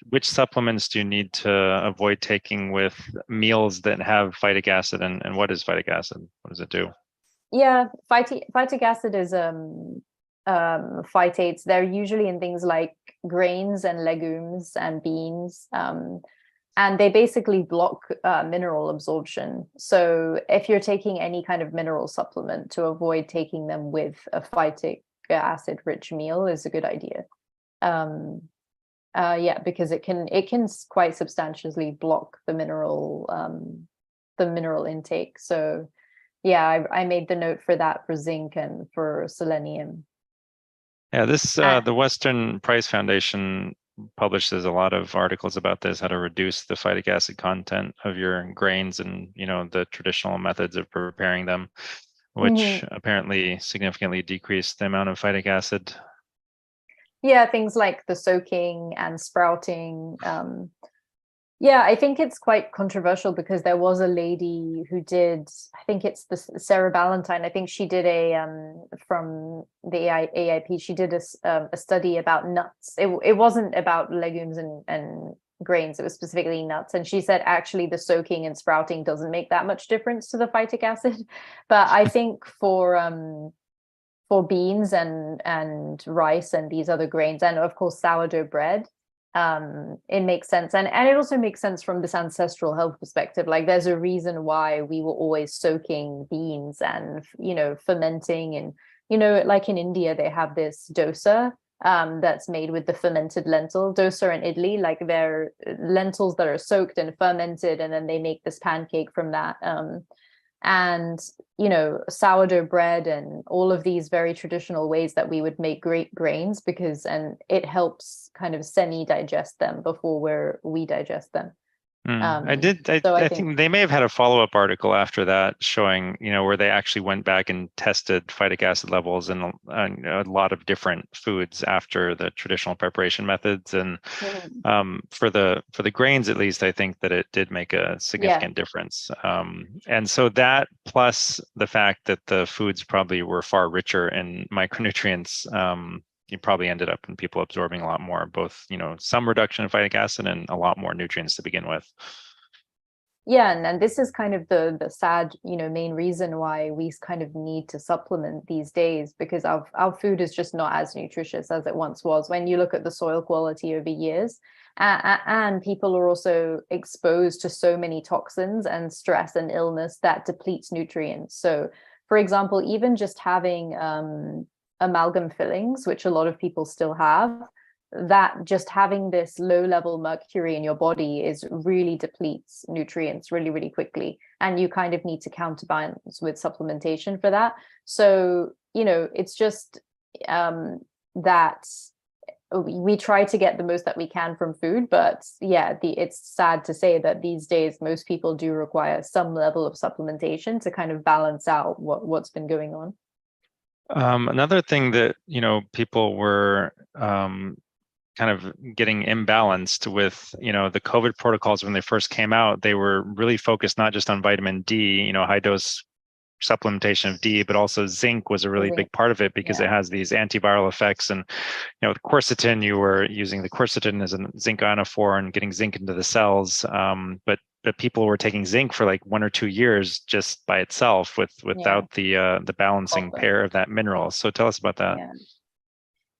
which supplements do you need to avoid taking with meals that have phytic acid, and what is phytic acid? What does it do? Yeah, phytic acid is phytates. They're usually in things like grains and legumes and beans. And they basically block mineral absorption. So if you're taking any kind of mineral supplement, to avoid taking them with a phytic acid rich meal is a good idea. Because it can quite substantially block the mineral intake. So yeah, I made the note for that for zinc and for selenium. Yeah, the Western Price Foundation publishes a lot of articles about this, how to reduce the phytic acid content of your grains and the traditional methods of preparing them, which apparently significantly decrease the amount of phytic acid. Yeah, things like the soaking and sprouting. Yeah, I think it's quite controversial because there was a lady who did, I think it's the Sarah Ballantyne, I think she did from the AIP, she did a study about nuts. It wasn't about legumes and grains, it was specifically nuts. And she said actually the soaking and sprouting doesn't make that much difference to the phytic acid. But I think for beans and rice and these other grains, and of course sourdough bread, it makes sense. And it also makes sense from this ancestral health perspective. Like there's a reason why we were always soaking beans and, fermenting. And, like in India, they have this dosa that's made with the fermented lentil. Dosa in Italy, like they're lentils that are soaked and fermented, and then they make this pancake from that. And sourdough bread and all of these very traditional ways that we would make great grains, and it helps kind of semi-digest them before we digest them. I think they may have had a follow-up article after that showing, where they actually went back and tested phytic acid levels in a lot of different foods after the traditional preparation methods. And for the grains, at least, I think that it did make a significant difference. And so that, plus the fact that the foods probably were far richer in micronutrients, you probably ended up in people absorbing a lot more, both, some reduction in phytic acid and a lot more nutrients to begin with. Yeah, and this is kind of the sad, main reason why we kind of need to supplement these days, because our food is just not as nutritious as it once was. When you look at the soil quality over years, and people are also exposed to so many toxins and stress and illness that depletes nutrients. So, for example, even just having amalgam fillings, which a lot of people still have, that just having this low level mercury in your body is really depletes nutrients really, really quickly. And you kind of need to counterbalance with supplementation for that. So, it's just that we try to get the most that we can from food, but it's sad to say that these days most people do require some level of supplementation to kind of balance out what's been going on. Another thing that people were kind of getting imbalanced with, the COVID protocols when they first came out, they were really focused not just on vitamin D, high dose supplementation of D, but also zinc was a really big part of it because it has these antiviral effects. And with quercetin, you were using the quercetin as a zinc ionophore and getting zinc into the cells. But people were taking zinc for like 1 or 2 years just by itself without the balancing pair of that mineral. So tell us about that.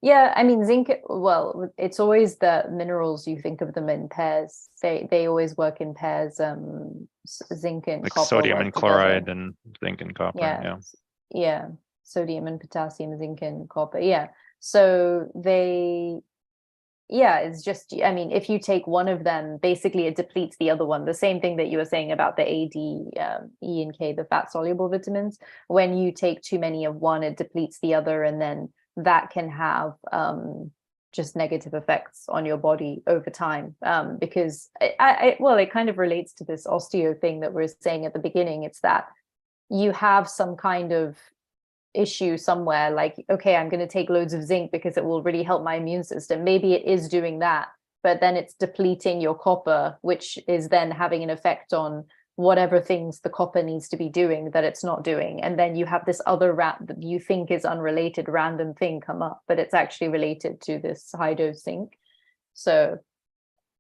Yeah, I mean, zinc, well, it's always the minerals, you think of them in pairs. They always work in pairs, zinc and like copper. Sodium and chloride and zinc and copper. Yeah. Sodium and potassium, zinc and copper. Yeah. So yeah, it's just, I mean, if you take one of them, basically it depletes the other one. The same thing that you were saying about the A, D, E, and K, the fat soluble vitamins. When you take too many of one, it depletes the other, and then that can have just negative effects on your body over time. Because well, it kind of relates to this osteo thing that we are saying at the beginning. It's that you have some kind of issue somewhere, like, okay, I'm going to take loads of zinc because it will really help my immune system. Maybe it is doing that, but then it's depleting your copper, which is then having an effect on whatever things the copper needs to be doing that it's not doing. And then you have this other that you think is unrelated random thing come up, but it's actually related to this high dose zinc. So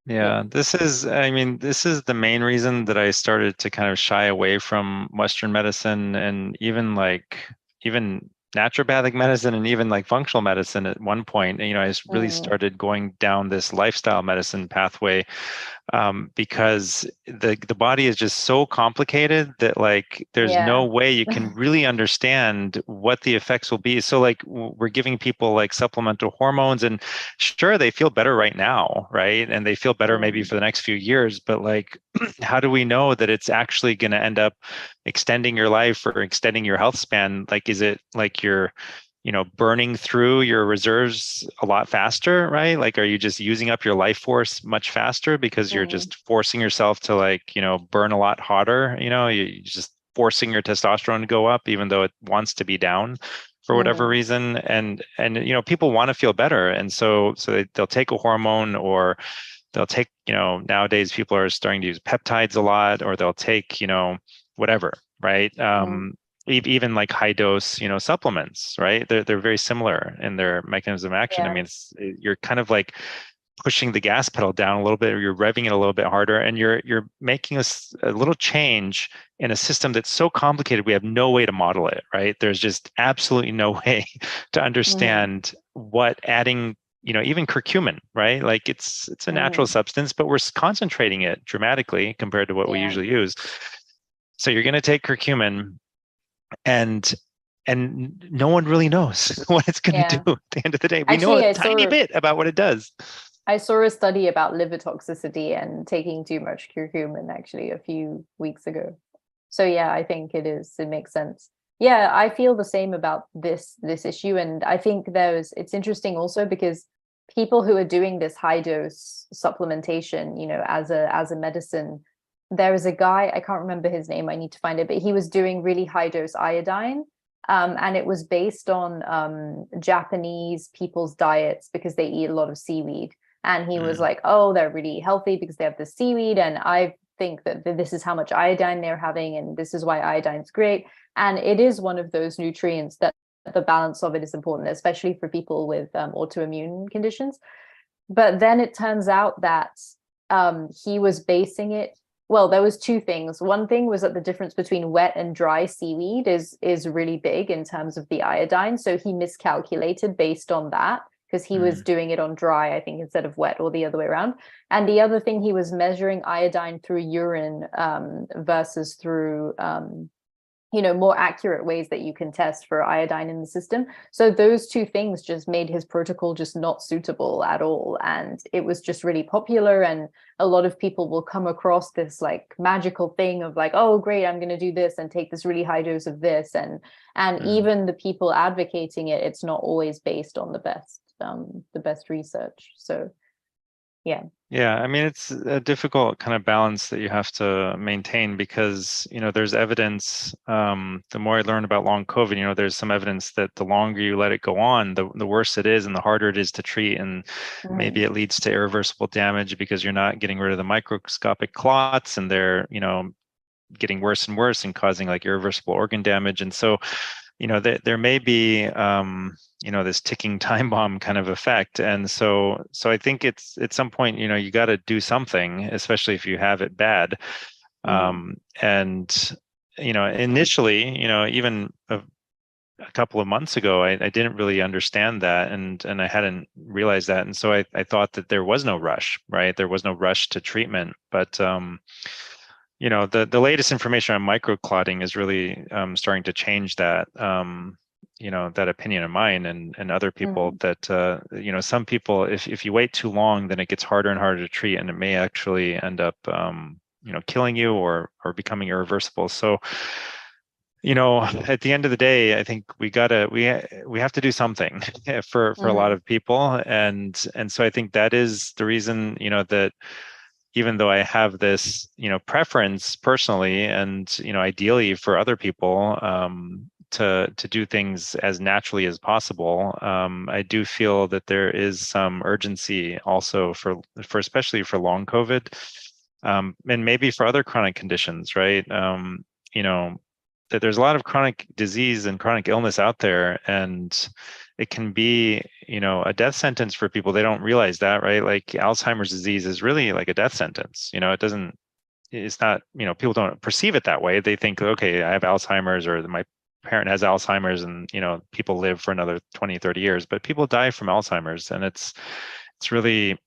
yeah, this is the main reason that I started to kind of shy away from Western medicine, and even naturopathic medicine, and even like functional medicine at one point. I really started going down this lifestyle medicine pathway, because the body is just so complicated that like there's no way you can really understand what the effects will be. So like we're giving people like supplemental hormones, and sure, they feel better right now, right? And they feel better maybe for the next few years, but like how do we know that it's actually going to end up extending your life or extending your health span? Like, is it like you're burning through your reserves a lot faster, right? Like, are you just using up your life force much faster because you're just forcing yourself to like, burn a lot hotter? You're just forcing your testosterone to go up, even though it wants to be down for whatever reason. And people want to feel better. And so they'll take a hormone, or they'll take, nowadays people are starting to use peptides a lot, or they'll take, whatever, right? Even like high dose, supplements, right? They're very similar in their mechanism of action. I mean, you're kind of like pushing the gas pedal down a little bit, or you're revving it a little bit harder, and you're making a little change in a system that's so complicated we have no way to model it, right? There's just absolutely no way to understand what adding, even curcumin, right? Like it's a natural substance, but we're concentrating it dramatically compared to what we usually use. So you're going to take curcumin, and no one really knows what it's going to do at the end of the day. We know a tiny bit about what it does. I saw a study about liver toxicity and taking too much curcumin actually a few weeks ago. So yeah, I think it makes sense. Yeah, I feel the same about this issue. And I think it's interesting also because people who are doing this high dose supplementation, as a medicine, there is a guy, I can't remember his name, I need to find it, but he was doing really high dose iodine. And it was based on Japanese people's diets because they eat a lot of seaweed. And he was like, oh, they're really healthy because they have the seaweed. And I think that this is how much iodine they're having, and this is why iodine's great. And it is one of those nutrients that the balance of it is important, especially for people with autoimmune conditions. But then it turns out that he was basing it. Well, there was two things. One thing was that the difference between wet and dry seaweed is really big in terms of the iodine. So he miscalculated based on that, because he was doing it on dry, I think, instead of wet, or the other way around. And the other thing, he was measuring iodine through urine versus through more accurate ways that you can test for iodine in the system. So those two things just made his protocol just not suitable at all. And it was just really popular. And a lot of people will come across this like magical thing of like, oh, great, I'm going to do this and take this really high dose of this. And even the people advocating it, it's not always based on the best research. So yeah, I mean, it's a difficult kind of balance that you have to maintain, because there's evidence, the more I learn about long COVID, there's some evidence that the longer you let it go on, the worse it is and the harder it is to treat, and maybe it leads to irreversible damage because you're not getting rid of the microscopic clots, and they're getting worse and worse and causing like irreversible organ damage. And so there may be this ticking time bomb kind of effect. And so I think it's at some point, you got to do something, especially if you have it bad. And initially, even a couple of months ago, I didn't really understand that, and I hadn't realized that. And so I thought that there was no rush, right? There was no rush to treatment. But the latest information on microclotting is really starting to change that. that opinion of mine and other people that some people, if you wait too long, then it gets harder and harder to treat, and it may actually end up killing you or becoming irreversible. So at the end of the day, I think we have to do something for a lot of people, and so I think that is the reason that even though I have this preference personally and ideally for other people to do things as naturally as possible, I do feel that there is some urgency also for especially for long COVID, and maybe for other chronic conditions, right? That there's a lot of chronic disease and chronic illness out there, and it can be a death sentence for people. They don't realize that, right? Like Alzheimer's disease is really like a death sentence. It's not, people don't perceive it that way. They think, okay, I have Alzheimer's, or my parent has Alzheimer's, and people live for another 20, 30 years, but people die from Alzheimer's, and it's really,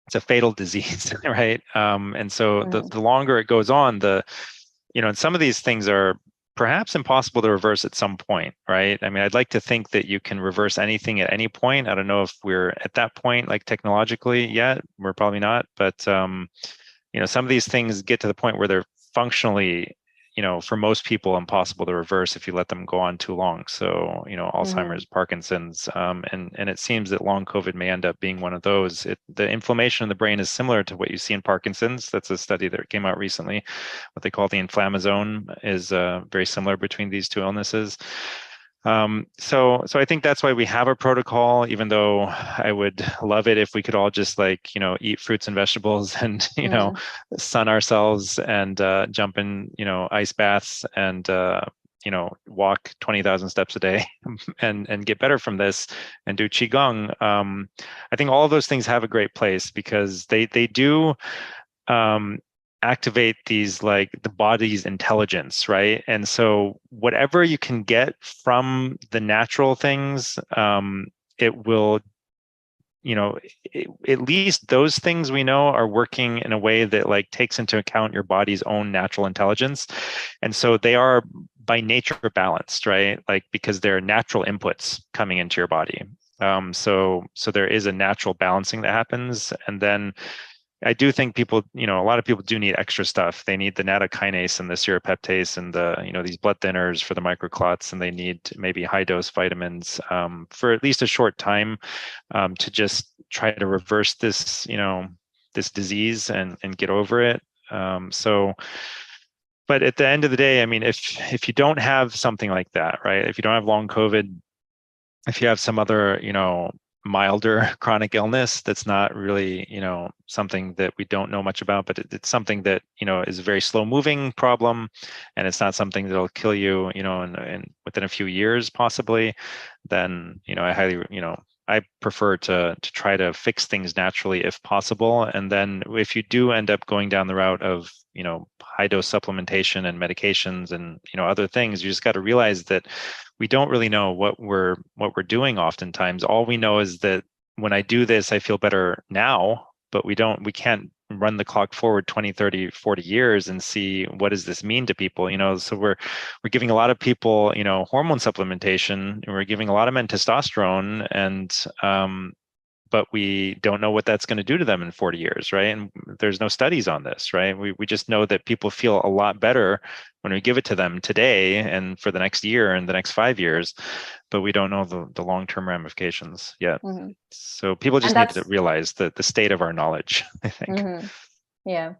it's a fatal disease, right? And so the longer it goes on, and some of these things are perhaps impossible to reverse at some point, right? I mean, I'd like to think that you can reverse anything at any point. I don't know if we're at that point, like technologically yet. We're probably not, but some of these things get to the point where they're functionally, for most people, impossible to reverse if you let them go on too long. So, Alzheimer's, Parkinson's, and it seems that long COVID may end up being one of those. The inflammation in the brain is similar to what you see in Parkinson's. That's a study that came out recently. What they call the inflammasome is very similar between these two illnesses. So I think that's why we have a protocol, even though I would love it if we could all just eat fruits and vegetables and, sun ourselves and jump in, ice baths and, walk 20,000 steps a day and get better from this and do Qigong. I think all of those things have a great place because they do, activate these, like the body's intelligence, right? And so whatever you can get from the natural things, it will, at least those things we know are working in a way that like takes into account your body's own natural intelligence. And so they are by nature balanced, right? Like because they're natural inputs coming into your body. So there is a natural balancing that happens. And then I do think people, a lot of people do need extra stuff. They need the nattokinase and the serrapeptase and the, these blood thinners for the microclots, and they need maybe high dose vitamins for at least a short time to just try to reverse this, this disease and get over it. But at the end of the day, I mean, if you don't have something like that, right? If you don't have long COVID, if you have some other, milder chronic illness that's not really something that we don't know much about, but it's something that is a very slow moving problem, and it's not something that'll kill you in within a few years possibly, then I highly I prefer to try to fix things naturally if possible. And then if you do end up going down the route of high dose supplementation and medications and other things, you just got to realize that we don't really know what we're doing oftentimes. All we know is that when I do this, I feel better now, but we can't run the clock forward 20, 30, 40 years and see what does this mean to people. So we're giving a lot of people, hormone supplementation, and we're giving a lot of men testosterone, and but we don't know what that's going to do to them in 40 years, right? And there's no studies on this, right? We just know that people feel a lot better when we give it to them today and for the next year and the next 5 years, but we don't know the long-term ramifications yet. So people just need to realize the state of our knowledge, I think. Yeah.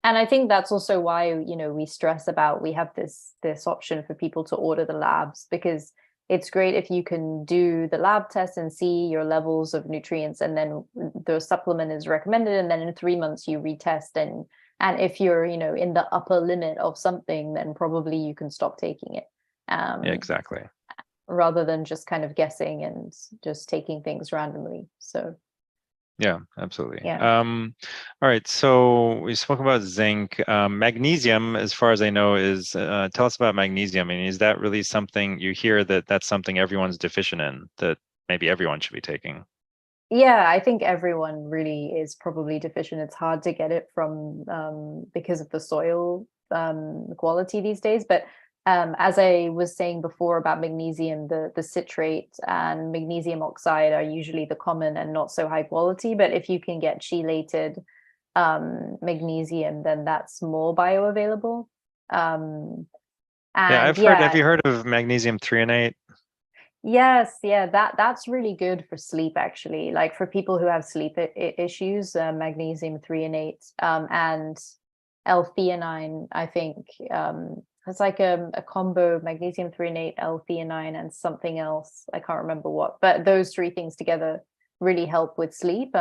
And I think that's also why, we stress about, we have this option for people to order the labs, because it's great if you can do the lab test and see your levels of nutrients, and then the supplement is recommended, and then in 3 months you retest, and if you're in the upper limit of something, then probably you can stop taking it. Yeah, exactly. Rather than just kind of guessing and just taking things randomly. So yeah, absolutely. Yeah. All right. So we spoke about zinc. Magnesium, as far as I know, is tell us about magnesium. I mean, is that really something you hear that's something everyone's deficient in, that maybe everyone should be taking? Yeah, I think everyone really is probably deficient. It's hard to get it from because of the soil quality these days. But as I was saying before about magnesium, the citrate and magnesium oxide are usually the common and not so high quality. But if you can get chelated magnesium, then that's more bioavailable. Yeah, And have you heard of magnesium threonate? yes, yeah, that's really good for sleep, actually. Like for people who have sleep issues, magnesium threonate and L-theanine, I think. It's like a combo: magnesium threonate, L-theanine, and something else. I can't remember what, but those three things together really help with sleep.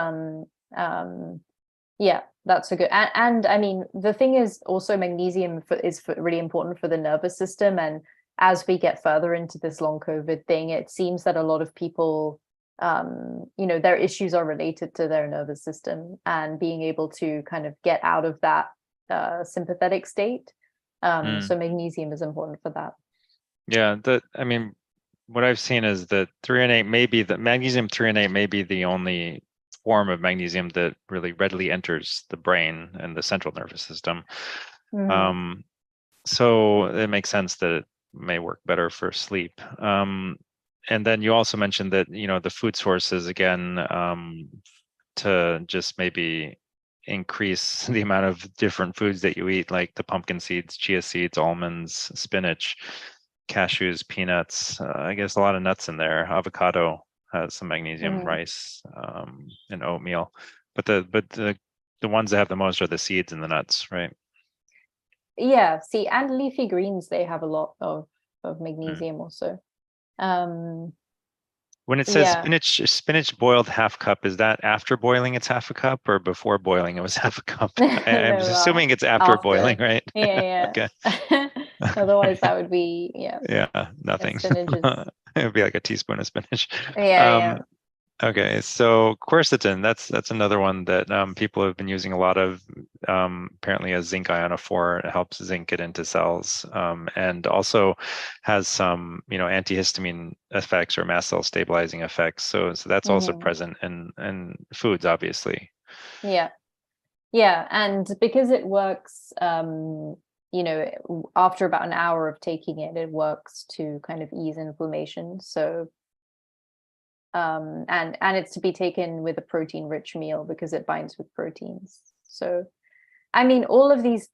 Yeah, that's a good. And I mean, the thing is also magnesium is really important for the nervous system. And as we get further into this long COVID thing, it seems that a lot of people, their issues are related to their nervous system and being able to kind of get out of that sympathetic state. So magnesium is important for that. Yeah, I mean, what I've seen is that magnesium threonate may be the only form of magnesium that really readily enters the brain and the central nervous system. So it makes sense that it may work better for sleep. And then you also mentioned that, the food sources, again, to just maybe increase the amount of different foods that you eat, like the pumpkin seeds, chia seeds, almonds, spinach, cashews, peanuts, I guess a lot of nuts in there. Avocado has some magnesium, rice, and oatmeal. But the ones that have the most are the seeds and the nuts, right? Yeah, see, and leafy greens, they have a lot of magnesium also. When it says spinach boiled half cup, is that after boiling it's half a cup or before boiling it was half a cup? I'm No, assuming it's after boiling, right? Yeah. Okay. Otherwise that would be Yeah, nothing. Spinach is It would be like a teaspoon of spinach. yeah. Okay, so quercetin, that's another one that people have been using a lot of. Apparently, as zinc ionophore, it helps zinc get into cells, and also has some, antihistamine effects or mast cell stabilizing effects. So that's also present in foods, obviously. Yeah, and because it works, after about an hour of taking it, it works to kind of ease inflammation. So and it's to be taken with a protein rich meal because it binds with proteins. So I mean, all of these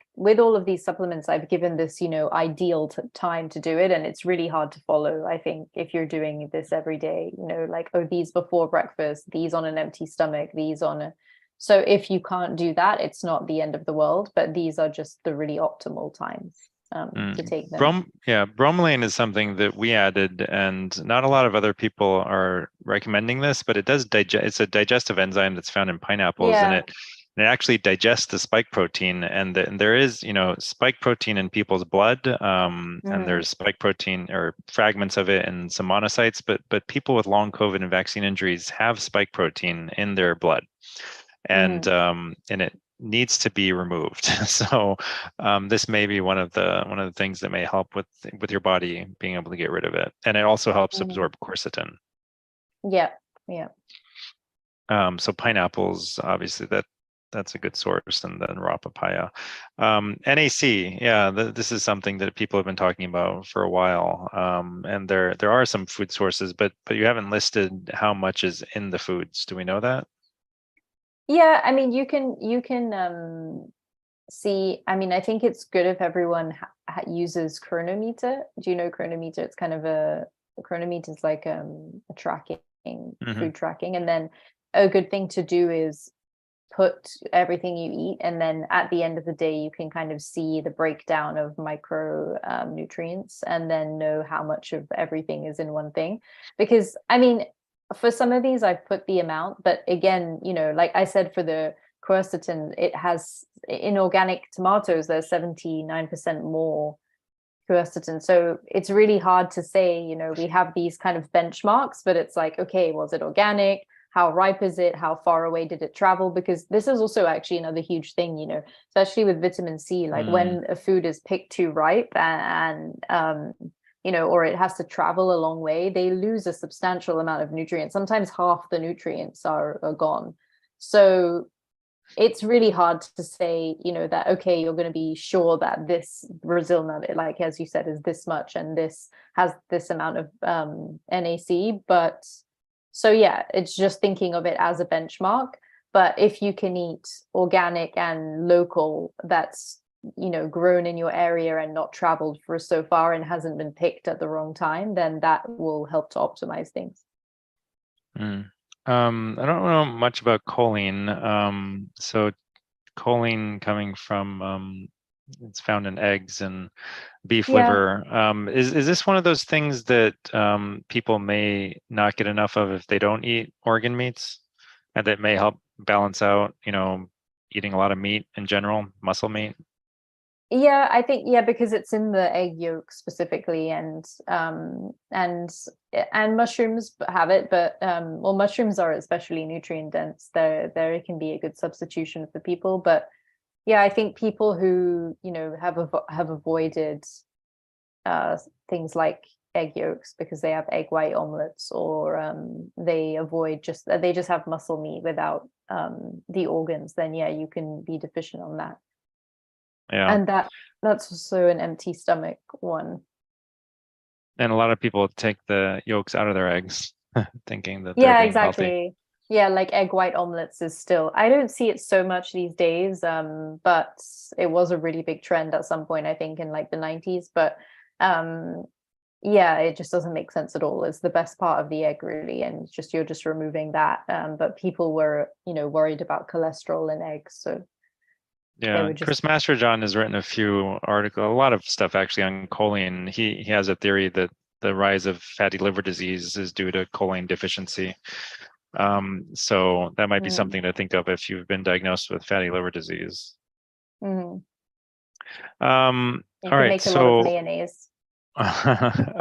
supplements, I've given this ideal time to do it, and it's really hard to follow. I think if you're doing this every day, like, oh, these before breakfast, these on an empty stomach, these on a so if you can't do that, it's not the end of the world, but these are just the really optimal times to take them. Bromelain is something that we added, and not a lot of other people are recommending this, but it does digest. It's a digestive enzyme that's found in pineapples, and it actually digests the spike protein. And there is, spike protein in people's blood, and there's spike protein or fragments of it in some monocytes. But people with long COVID and vaccine injuries have spike protein in their blood, and it needs to be removed. So this may be one of the things that may help with your body being able to get rid of it, and it also helps absorb quercetin. Yeah. So pineapples, obviously that's a good source, and then raw papaya. NAC, this is something that people have been talking about for a while, and there are some food sources, but you haven't listed how much is in the foods. Do we know that? Yeah, I mean, you can see. I mean, I think it's good if everyone uses Chronometer. Do you know Chronometer? It's kind of a Chronometer is like a tracking, food tracking, and then a good thing to do is put everything you eat, and then at the end of the day you can kind of see the breakdown of micro nutrients, and then know how much of everything is in one thing. Because I mean, for some of these I've put the amount, but again, like I said, for the quercetin, it has in organic tomatoes there's 79% more quercetin. So it's really hard to say, we have these kind of benchmarks, but it's like, okay, was it organic? How ripe is it? How far away did it travel? Because this is also actually another huge thing, especially with vitamin C, like when a food is picked too ripe and or it has to travel a long way, they lose a substantial amount of nutrients. Sometimes half the nutrients are gone. So it's really hard to say, that, okay, you're going to be sure that this Brazil nut, like as you said, is this much and this has this amount of NAC. But so yeah, it's just thinking of it as a benchmark. But if you can eat organic and local, that's grown in your area and not traveled for so far and hasn't been picked at the wrong time, then that will help to optimize things. I don't know much about choline. So choline coming from it's found in eggs and beef liver. Is this one of those things that people may not get enough of if they don't eat organ meats, and that may help balance out, eating a lot of meat in general, muscle meat? Yeah, I think, because it's in the egg yolk specifically, and mushrooms have it, but well, mushrooms are especially nutrient dense. There can be a good substitution for people, but yeah, I think people who have avoided things like egg yolks because they have egg white omelets, or they just have muscle meat without the organs, then yeah, you can be deficient on that. Yeah. And that's also an empty stomach one. And a lot of people take the yolks out of their eggs, thinking that they're being exactly. healthy. Yeah, like egg white omelets is still, I don't see it so much these days, but it was a really big trend at some point, I think, in like the 90s. But yeah, it just doesn't make sense at all. It's the best part of the egg, really, and you're just removing that. But people were, worried about cholesterol in eggs, so yeah. Chris Masterjohn has written a lot of stuff actually on choline. He has a theory that the rise of fatty liver disease is due to choline deficiency. So that might be something to think of if you've been diagnosed with fatty liver disease. You all can right, make a lot of mayonnaise.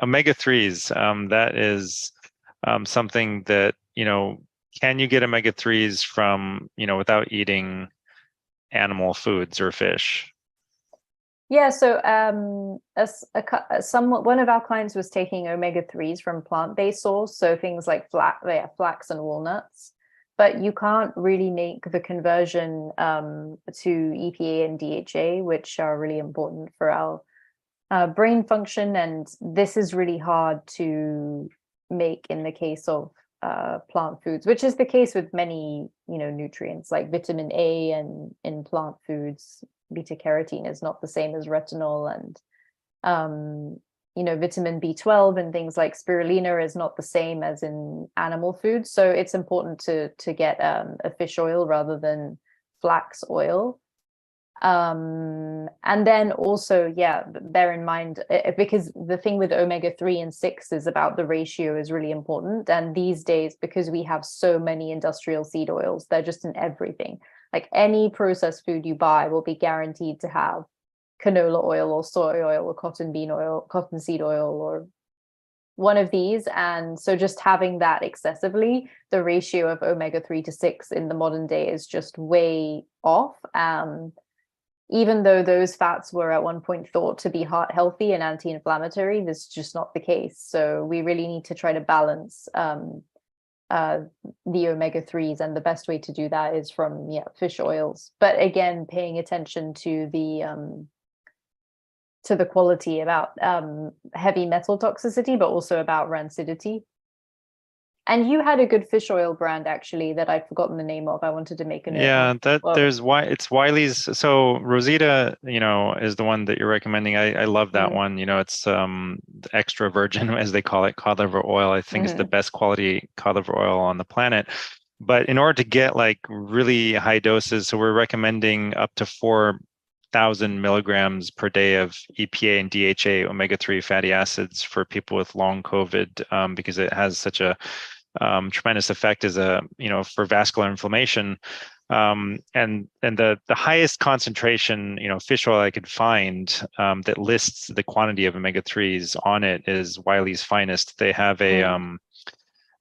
Omega-3s, that is something that, can you get omega-3s from, without eating animal foods or fish? Yeah, so one of our clients was taking omega-3s from plant-based source, so things like flax and walnuts, but you can't really make the conversion to EPA and DHA, which are really important for our brain function, and this is really hard to make in the case of plant foods, which is the case with many nutrients like vitamin A, and in plant foods beta carotene is not the same as retinol, and vitamin B12 and things like spirulina is not the same as in animal foods. So it's important to get a fish oil rather than flax oil. And then also, bear in mind, because the thing with omega-3 and 6 is about the ratio is really important. And these days, because we have so many industrial seed oils, they're just in everything. Like any processed food you buy will be guaranteed to have canola oil or soy oil or cottonseed oil, or one of these. And so just having that excessively, the ratio of omega-3 to 6 in the modern day is just way off. Even though those fats were at one point thought to be heart healthy and anti-inflammatory, this is just not the case. So we really need to try to balance the omega-3s, and the best way to do that is from fish oils. But again, paying attention to the quality about heavy metal toxicity, but also about rancidity. And you had a good fish oil brand actually that I'd forgotten the name of. I wanted to make a note. It's Wiley's. So Rosita, is the one that you're recommending. I love that one. It's extra virgin, as they call it, cod liver oil. I think it's the best quality cod liver oil on the planet. But in order to get like really high doses, so we're recommending up to 4,000 milligrams per day of EPA and DHA omega-3 fatty acids for people with long COVID, because it has such a tremendous effect as for vascular inflammation. And the highest concentration, fish oil I could find that lists the quantity of omega-3s on it is Wiley's Finest. They have a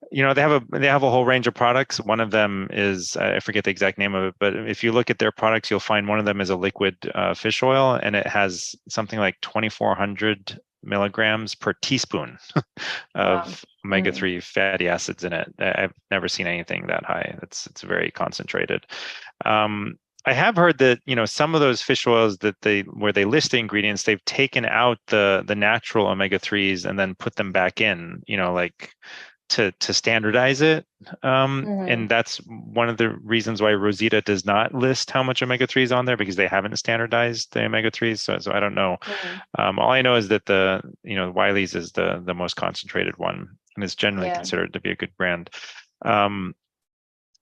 they have a whole range of products. One of them is, I forget the exact name of it, but if you look at their products, you'll find one of them is a liquid fish oil, and it has something like 2,400 milligrams per teaspoon of omega-3 fatty acids in it. I've never seen anything that high. It's very concentrated. I have heard that, you know, some of those fish oils that where they list the ingredients, they've taken out the natural omega-3s and then put them back in, you know, like to standardize it. And that's one of the reasons why Rosita does not list how much omega-3s on there, because they haven't standardized the omega-3s. So I don't know. All I know is that the, you know, Wiley's is the most concentrated one, and it's generally considered to be a good brand.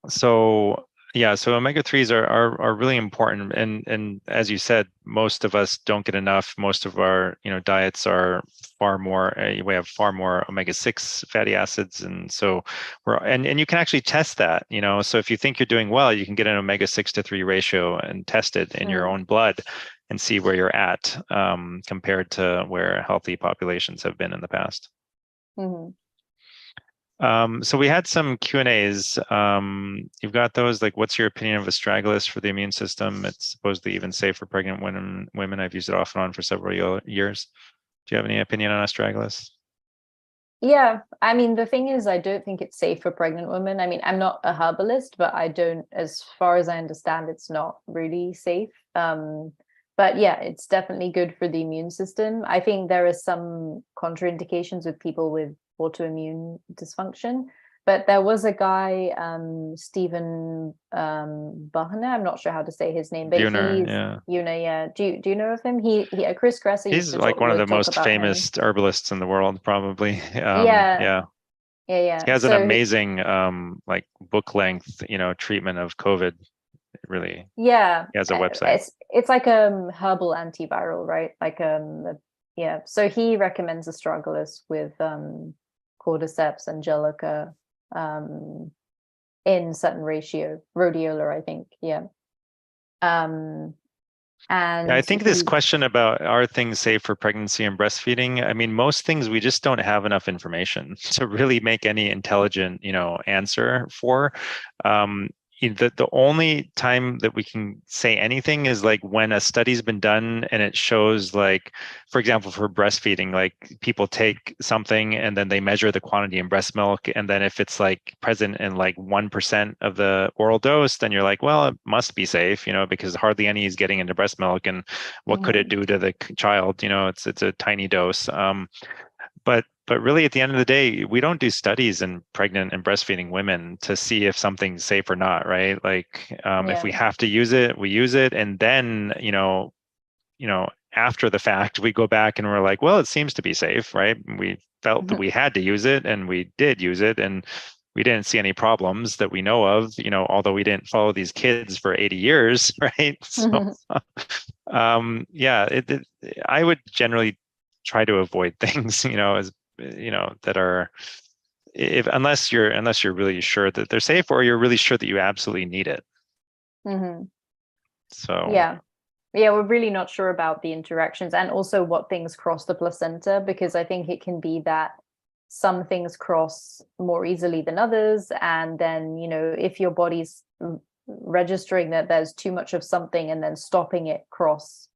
So yeah, so omega-3s are really important, and as you said, most of us don't get enough. Most of our, you know, diets are far more. We have far more omega-6 fatty acids, and so and you can actually test that. You know, so if you think you're doing well, you can get an omega-6 to 3 ratio and test it in your own blood and see where you're at compared to where healthy populations have been in the past. So we had some Q&As. You've got those, like, what's your opinion of astragalus for the immune system? It's supposedly even safe for pregnant women. I've used it off and on for several years. Do you have any opinion on astragalus? Yeah, I mean, the thing is, I don't think it's safe for pregnant women. I mean, I'm not a herbalist, but I don't, as far as I understand, it's not really safe. But yeah, it's definitely good for the immune system. I think there are some contraindications with people with autoimmune dysfunction, but there was a guy, Stephen Buhner, I'm not sure how to say his name, but Buhner, yeah. Do you know of him? He Chris Gresser used he's to like one of the most about famous herbalists in the world, probably. Yeah. He has an amazing like book length, you know, treatment of COVID. Really, he has a website. It's like a herbal antiviral, right? Like yeah. So he recommends astragalus with cordyceps, angelica, in certain ratio, rhodiola, I think. Yeah. And I think this question about are things safe for pregnancy and breastfeeding, I mean, most things we just don't have enough information to really make any intelligent, you know, answer for. The only time that we can say anything is like when a study's been done and it shows, like, for example, for breastfeeding, like people take something and then they measure the quantity in breast milk, and then if it's like present in like 1% of the oral dose, then you're like, well, it must be safe, you know, because hardly any is getting into breast milk, and what could it do to the child? You know, it's a tiny dose. But really, at the end of the day, we don't do studies in pregnant and breastfeeding women to see if something's safe or not, right? Like, if we have to use it, we use it, and then, you know, after the fact, we go back and we're like, well, it seems to be safe, right? We felt that we had to use it, and we did use it, and we didn't see any problems that we know of, you know, although we didn't follow these kids for 80 years, right? So, I would generally try to avoid things, you know, as you know, that are, unless you're really sure that they're safe, or you're really sure that you absolutely need it. So yeah, we're really not sure about the interactions, and also what things cross the placenta, because I think it can be that some things cross more easily than others, and then, you know, if your body's registering that there's too much of something and then stopping it crossing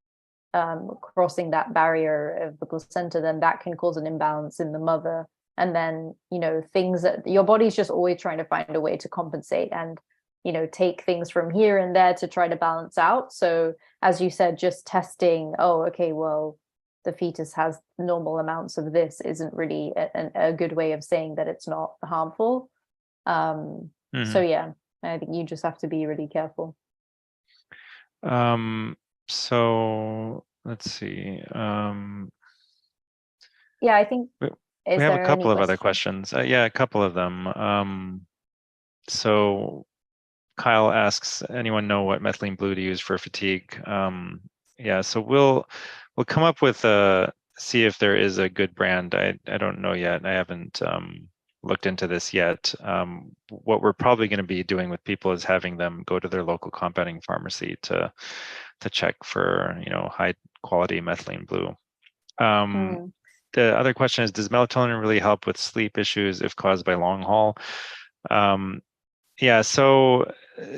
that barrier of the placenta, then that can cause an imbalance in the mother. And then, you know, things that your body's just always trying to find a way to compensate and, you know, take things from here and there to try to balance out. So as you said, just testing, oh, okay, well, the fetus has normal amounts of this isn't really a good way of saying that it's not harmful. So yeah, I think you just have to be really careful. So let's see. Yeah, I think we have a couple of other questions. Yeah, a couple of them. So Kyle asks, anyone know what methylene blue to use for fatigue? Yeah, so we'll come up with see if there is a good brand. I don't know yet. I haven't looked into this yet. What we're probably going to be doing with people is having them go to their local compounding pharmacy to check for, you know, high quality methylene blue. The other question is, does melatonin really help with sleep issues if caused by long haul? Yeah, so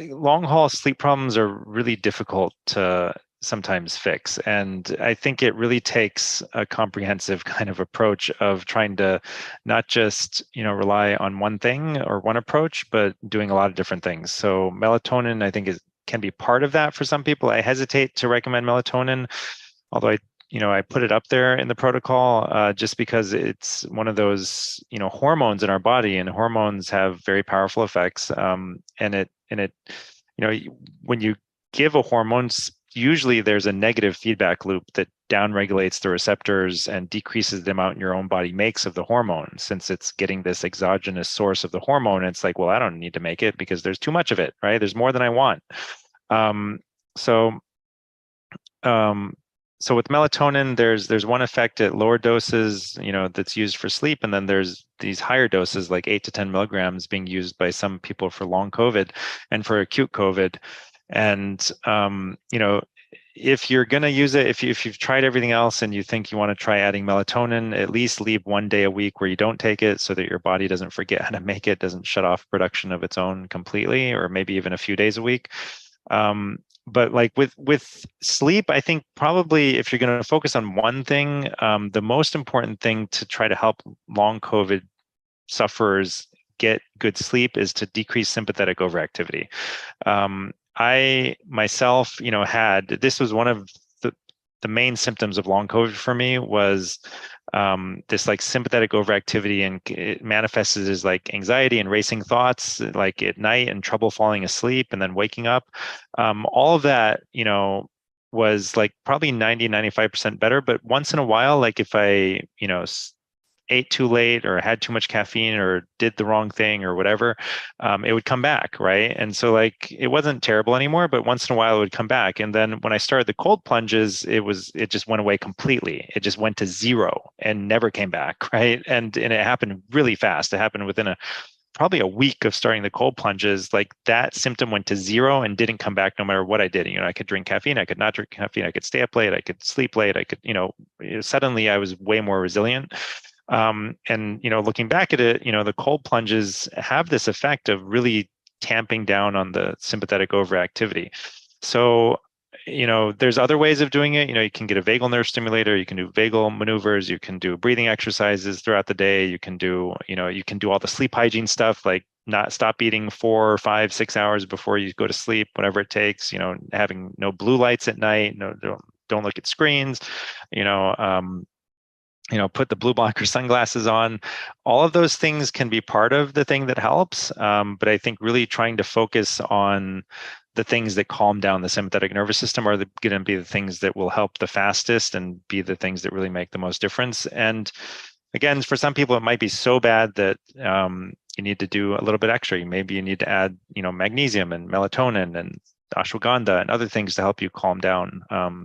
long haul sleep problems are really difficult to sometimes fix. And I think it really takes a comprehensive kind of approach of trying to not just, rely on one thing or one approach, but doing a lot of different things. So melatonin, I think, can be part of that for some people. I hesitate to recommend melatonin, although I put it up there in the protocol just because it's one of those, hormones in our body, and hormones have very powerful effects. And it, when you give a hormone, usually there's a negative feedback loop that downregulates the receptors and decreases the amount your own body makes of the hormone, since it's getting this exogenous source of the hormone. It's like, well, I don't need to make it because there's too much of it, right? There's more than I want. Um, so um, so with melatonin, there's one effect at lower doses, that's used for sleep, and then there's these higher doses, like 8 to 10 milligrams, being used by some people for long COVID and for acute COVID. And if you're going to use it, if you've tried everything else and you think you want to try adding melatonin, at least leave one day a week where you don't take it, so that your body doesn't forget how to make it, doesn't shut off production of its own completely, or maybe even a few days a week. But like with sleep, I think probably if you're going to focus on one thing, the most important thing to try to help long COVID sufferers get good sleep is to decrease sympathetic overactivity. I myself, this was one of the main symptoms of long COVID for me, was this like sympathetic overactivity, and it manifests as like anxiety and racing thoughts, like at night, and trouble falling asleep and then waking up. All of that, was like probably 95% better. But once in a while, like if I, ate too late or had too much caffeine or did the wrong thing or whatever, it would come back, right? And so like it wasn't terrible anymore, but once in a while it would come back. And then when I started the cold plunges, it just went away completely. It just went to zero and never came back, right? And it happened really fast. It happened within probably a week of starting the cold plunges. Like that symptom went to zero and didn't come back no matter what I did. I could drink caffeine, I could not drink caffeine, I could stay up late, I could sleep late, I could, suddenly I was way more resilient. And looking back at it, the cold plunges have this effect of really tamping down on the sympathetic overactivity. So, there's other ways of doing it. You can get a vagal nerve stimulator, you can do vagal maneuvers, you can do breathing exercises throughout the day, you can do all the sleep hygiene stuff, like not stop eating 4 or 5, 6 hours before you go to sleep, whatever it takes. Having no blue lights at night, no, don't look at screens. Put the blue blocker sunglasses on. All of those things can be part of the thing that helps. But I think really trying to focus on the things that calm down the sympathetic nervous system are going to be the things that will help the fastest and be the things that really make the most difference. And again, for some people, it might be so bad that you need to do a little bit extra. Maybe you need to add, magnesium and melatonin and ashwagandha and other things to help you calm down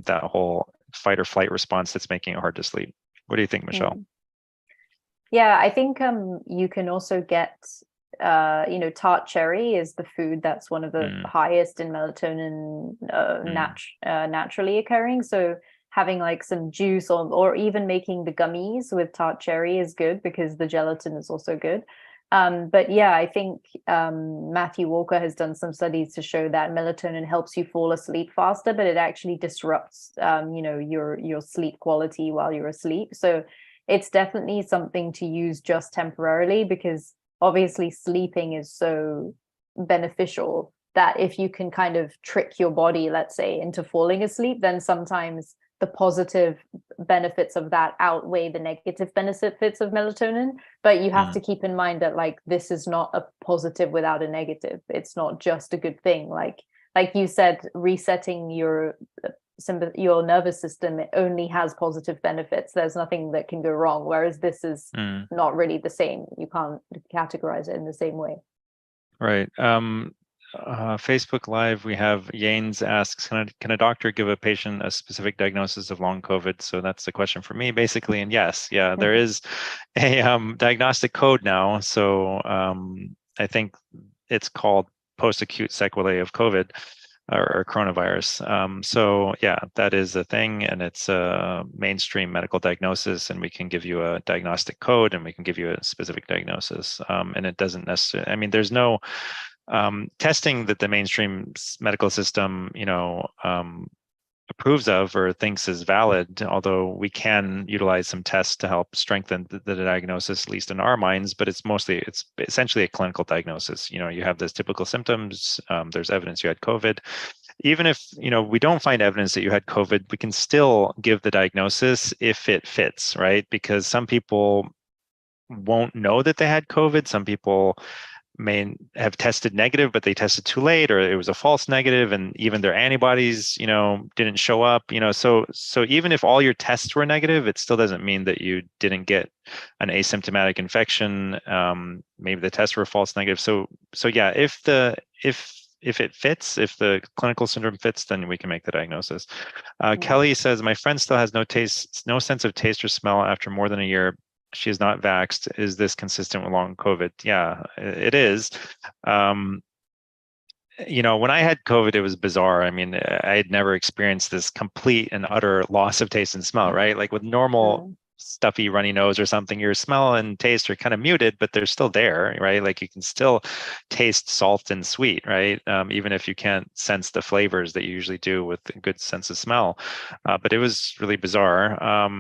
that whole fight or flight response that's making it hard to sleep. What do you think, Michelle? Yeah, I think you can also get, tart cherry is the food that's one of the highest in melatonin naturally occurring. So having like some juice or even making the gummies with tart cherry is good, because the gelatin is also good. But yeah, I think Matthew Walker has done some studies to show that melatonin helps you fall asleep faster, but it actually disrupts, your sleep quality while you're asleep. So it's definitely something to use just temporarily, because obviously sleeping is so beneficial that if you can kind of trick your body, let's say, into falling asleep, then sometimes the positive benefits of that outweigh the negative benefits of melatonin. But you have to keep in mind that like this is not a positive without a negative. It's not just a good thing. Like you said, resetting your nervous system, it only has positive benefits. There's nothing that can go wrong, whereas this is not really the same. You can't categorize it in the same way. Right. Facebook Live, we have Yanes asks, can a doctor give a patient a specific diagnosis of long COVID? So that's the question for me, basically. And yes, there is a diagnostic code now. So I think it's called post-acute sequelae of COVID or coronavirus. So yeah, that is a thing, and it's a mainstream medical diagnosis, and we can give you a diagnostic code, and we can give you a specific diagnosis. And it doesn't necessarily, there's no testing that the mainstream medical system, approves of or thinks is valid, although we can utilize some tests to help strengthen the diagnosis, at least in our minds, but it's essentially a clinical diagnosis. You have those typical symptoms, there's evidence you had COVID. Even if we don't find evidence that you had COVID, we can still give the diagnosis if it fits, right? Because some people won't know that they had COVID. Some people may have tested negative, but they tested too late, or it was a false negative, and even their antibodies, didn't show up. So even if all your tests were negative, it still doesn't mean that you didn't get an asymptomatic infection. Maybe the tests were false negative. So yeah, if it fits, if the clinical syndrome fits, then we can make the diagnosis. Kelly says, my friend still has no sense of taste or smell after more than a year. She is not vaxxed. Is this consistent with long COVID? Yeah, it is. When I had COVID, it was bizarre. I mean, I had never experienced this complete and utter loss of taste and smell, right? Like with normal stuffy runny nose or something, your smell and taste are kind of muted, but they're still there, right? Like you can still taste salt and sweet, right? Even if you can't sense the flavors that you usually do with a good sense of smell. But it was really bizarre.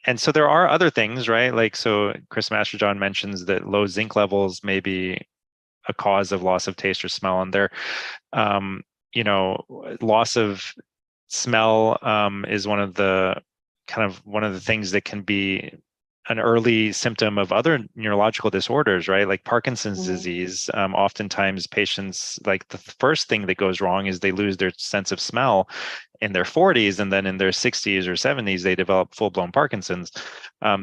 And so there are other things, right? Like, so Chris Masterjohn mentions that low zinc levels may be a cause of loss of taste or smell. And loss of smell is one of the things that can be an early symptom of other neurological disorders, right? Like Parkinson's disease. Oftentimes patients, like the first thing that goes wrong is they lose their sense of smell in their 40s, and then in their 60s or 70s, they develop full-blown Parkinson's.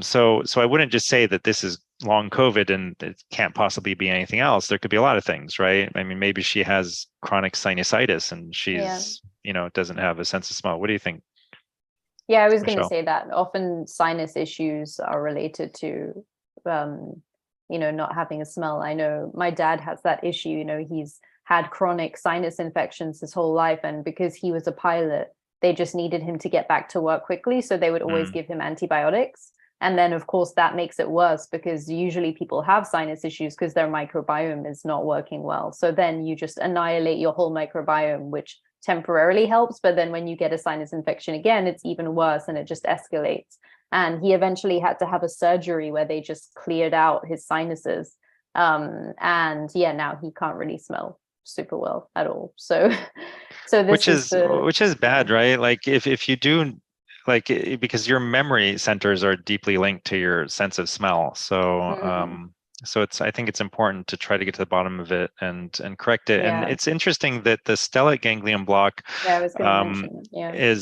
So I wouldn't just say that this is long COVID and it can't possibly be anything else. There could be a lot of things, right? I mean, maybe she has chronic sinusitis and she's, doesn't have a sense of smell. What do you think? Yeah, I was going to say that often sinus issues are related to, not having a smell. I know my dad has that issue. He's had chronic sinus infections his whole life. And because he was a pilot, they just needed him to get back to work quickly. So they would always give him antibiotics. And then, of course, that makes it worse because usually people have sinus issues because their microbiome is not working well. So then you just annihilate your whole microbiome, which temporarily helps, but then when you get a sinus infection again, it's even worse and it just escalates. And he eventually had to have a surgery where they just cleared out his sinuses. And now he can't really smell super well at all. So this which is bad, right? Like if you do, like, because your memory centers are deeply linked to your sense of smell. So so I think it's important to try to get to the bottom of it and correct it. And it's interesting that the stellate ganglion block is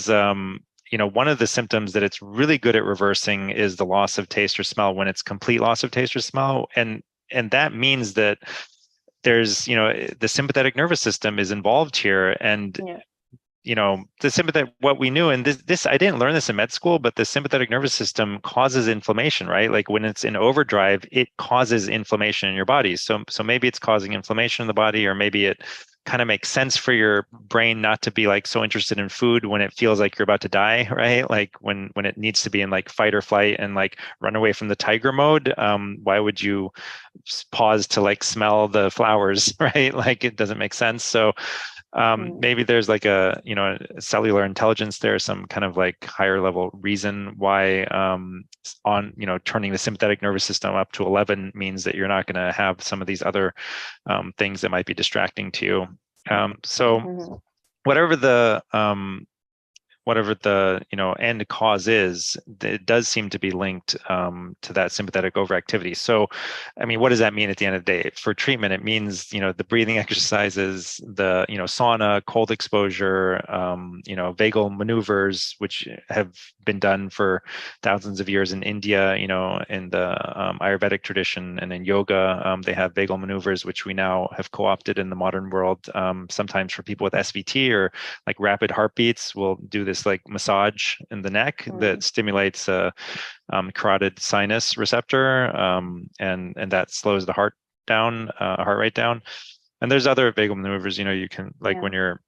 one of the symptoms that it's really good at reversing is the loss of taste or smell when it's complete loss of taste or smell. And that means that there's the sympathetic nervous system is involved here. And the sympathetic, what we knew, and this I didn't learn this in med school, but the sympathetic nervous system causes inflammation, right? Like when it's in overdrive, it causes inflammation in your body. So maybe it's causing inflammation in the body, or maybe it kind of makes sense for your brain not to be like so interested in food when it feels like you're about to die, right? Like when it needs to be in like fight or flight and like run away from the tiger mode. Why would you pause to like smell the flowers, right? Like it doesn't make sense. So maybe there's like a cellular intelligence there, some kind of like higher level reason why turning the sympathetic nervous system up to 11 means that you're not going to have some of these other things that might be distracting to you. So whatever the end cause is, it does seem to be linked to that sympathetic overactivity. So, I mean, what does that mean at the end of the day? For treatment, it means, the breathing exercises, the, sauna, cold exposure, vagal maneuvers, which have been done for thousands of years in India, in the Ayurvedic tradition, and in yoga, they have vagal maneuvers, which we now have co-opted in the modern world. Sometimes for people with SVT or like rapid heartbeats, we'll do this like massage in the neck that stimulates a carotid sinus receptor, and that slows the heart rate down. And there's other vagal maneuvers, you can like when you're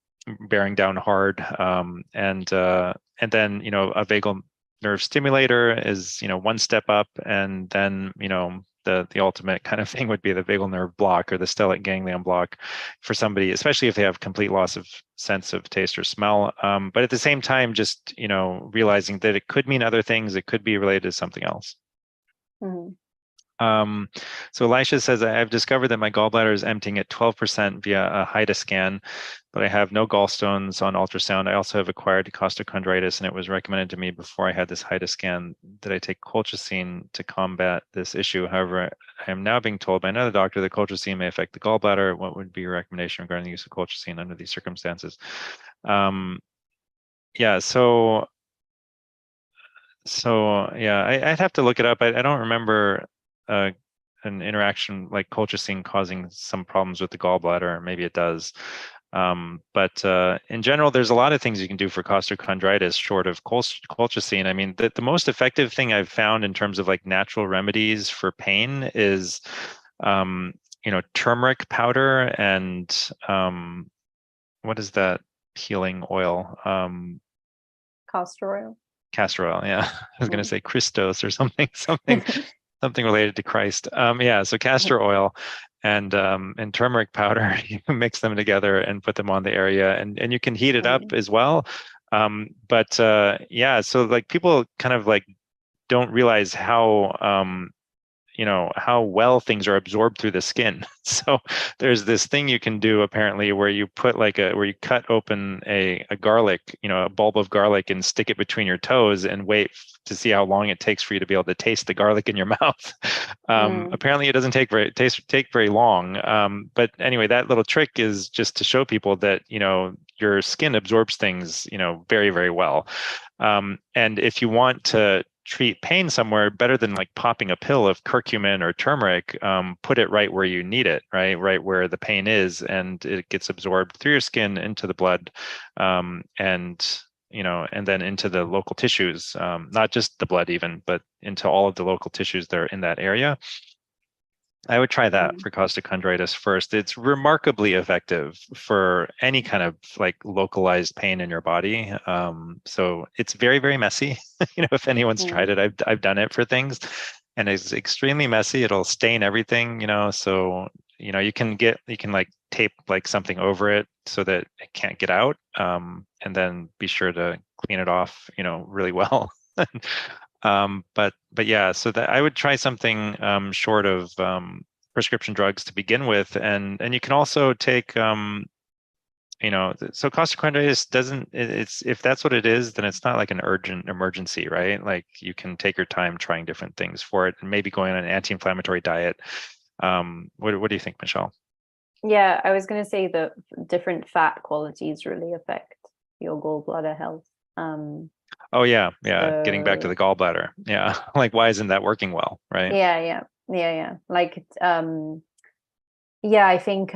bearing down hard, and then a vagal nerve stimulator is one step up, and then the ultimate kind of thing would be the vagal nerve block or the stellate ganglion block for somebody, especially if they have complete loss of sense of taste or smell. But at the same time, just, realizing that it could mean other things. It could be related to something else. Mm. So Elisha says, I've discovered that my gallbladder is emptying at 12% via a Haider scan, but I have no gallstones on ultrasound. I also have acquired costochondritis, and it was recommended to me before I had this Haider scan that I take colchicine to combat this issue. However, I am now being told by another doctor that colchicine may affect the gallbladder. What would be your recommendation regarding the use of colchicine under these circumstances? Yeah, so yeah, I'd have to look it up. I don't remember an interaction like colchicine causing some problems with the gallbladder. Maybe it does. But in general, there's a lot of things you can do for costochondritis short of colchicine. I mean, the most effective thing I've found in terms of like natural remedies for pain is, turmeric powder and what is that healing oil? Castor oil. Castor oil, yeah. I was going to say Christos or something related to Christ. So castor oil and turmeric powder, you mix them together and put them on the area, and you can heat it up as well. So like people kind of like don't realize how how well things are absorbed through the skin. So there's this thing you can do apparently where you put where you cut open a garlic, a bulb of garlic, and stick it between your toes and wait to see how long it takes for you to be able to taste the garlic in your mouth. Apparently it doesn't take very long. But anyway, that little trick is just to show people that, your skin absorbs things, very, very well. And if you want to treat pain somewhere, better than like popping a pill of curcumin or turmeric, put it right where you need it, right where the pain is, and it gets absorbed through your skin into the blood, and then into the local tissues, not just the blood even, but into all of the local tissues that are in that area. I would try that for costochondritis first. It's remarkably effective for any kind of like localized pain in your body. So it's very, very messy. If anyone's tried it, I've done it for things, and it's extremely messy. It'll stain everything, so you can like tape like something over it so that it can't get out, and then be sure to clean it off, really well. But yeah, so that I would try something short of prescription drugs to begin with, and you can also take so costochondritis doesn't, it's, if that's what it is, then it's not like an urgent emergency, right? Like you can take your time trying different things for it, and maybe going on an anti-inflammatory diet. What do you think, Michelle? Yeah, I was going to say that different fat qualities really affect your gallbladder health. Oh yeah. Getting back to the gallbladder. Yeah. Like, why isn't that working well? Right. Yeah. Like, I think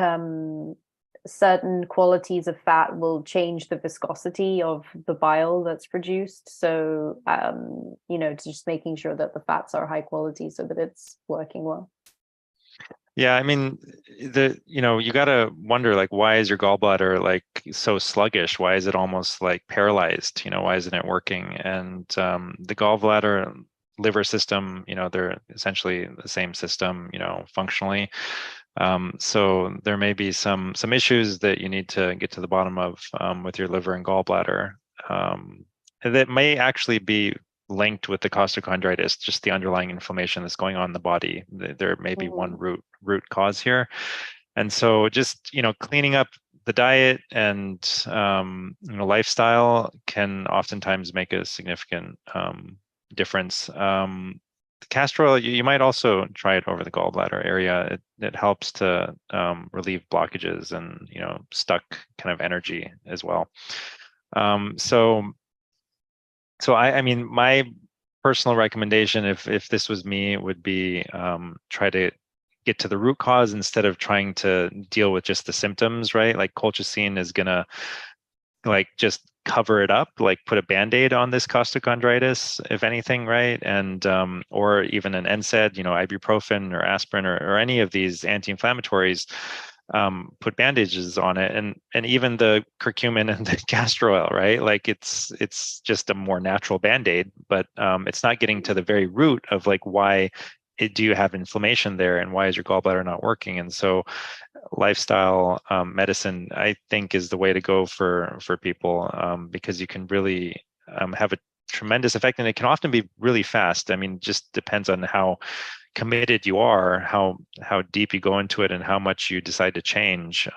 certain qualities of fat will change the viscosity of the bile that's produced. So, just making sure that the fats are high quality so that it's working well. Yeah, I mean, you got to wonder, like, why is your gallbladder like so sluggish? Why is it almost like paralyzed? Why isn't it working? And the gallbladder liver system, they're essentially the same system, functionally. So there may be some issues that you need to get to the bottom of with your liver and gallbladder. That may actually be linked with the costochondritis, just the underlying inflammation that's going on in the body. There may be one root cause here. And so just, cleaning up the diet and, lifestyle can oftentimes make a significant difference. The castor oil, you might also try it over the gallbladder area. It helps to relieve blockages and, stuck kind of energy as well. So I mean, my personal recommendation, if this was me, would be try to get to the root cause instead of trying to deal with just the symptoms, right? Like colchicine is gonna like just cover it up, like put a band-aid on this costochondritis, if anything, right? And or even an NSAID, ibuprofen or aspirin or any of these anti-inflammatories, put bandages on it, and even the curcumin and the castor oil, right? Like it's just a more natural band-aid, but it's not getting to the very root of like why do you have inflammation there, and why is your gallbladder not working? And so lifestyle medicine, I think, is the way to go for people, because you can really have a tremendous effect, and it can often be really fast. I mean, just depends on how committed you are, how deep you go into it, and how much you decide to change.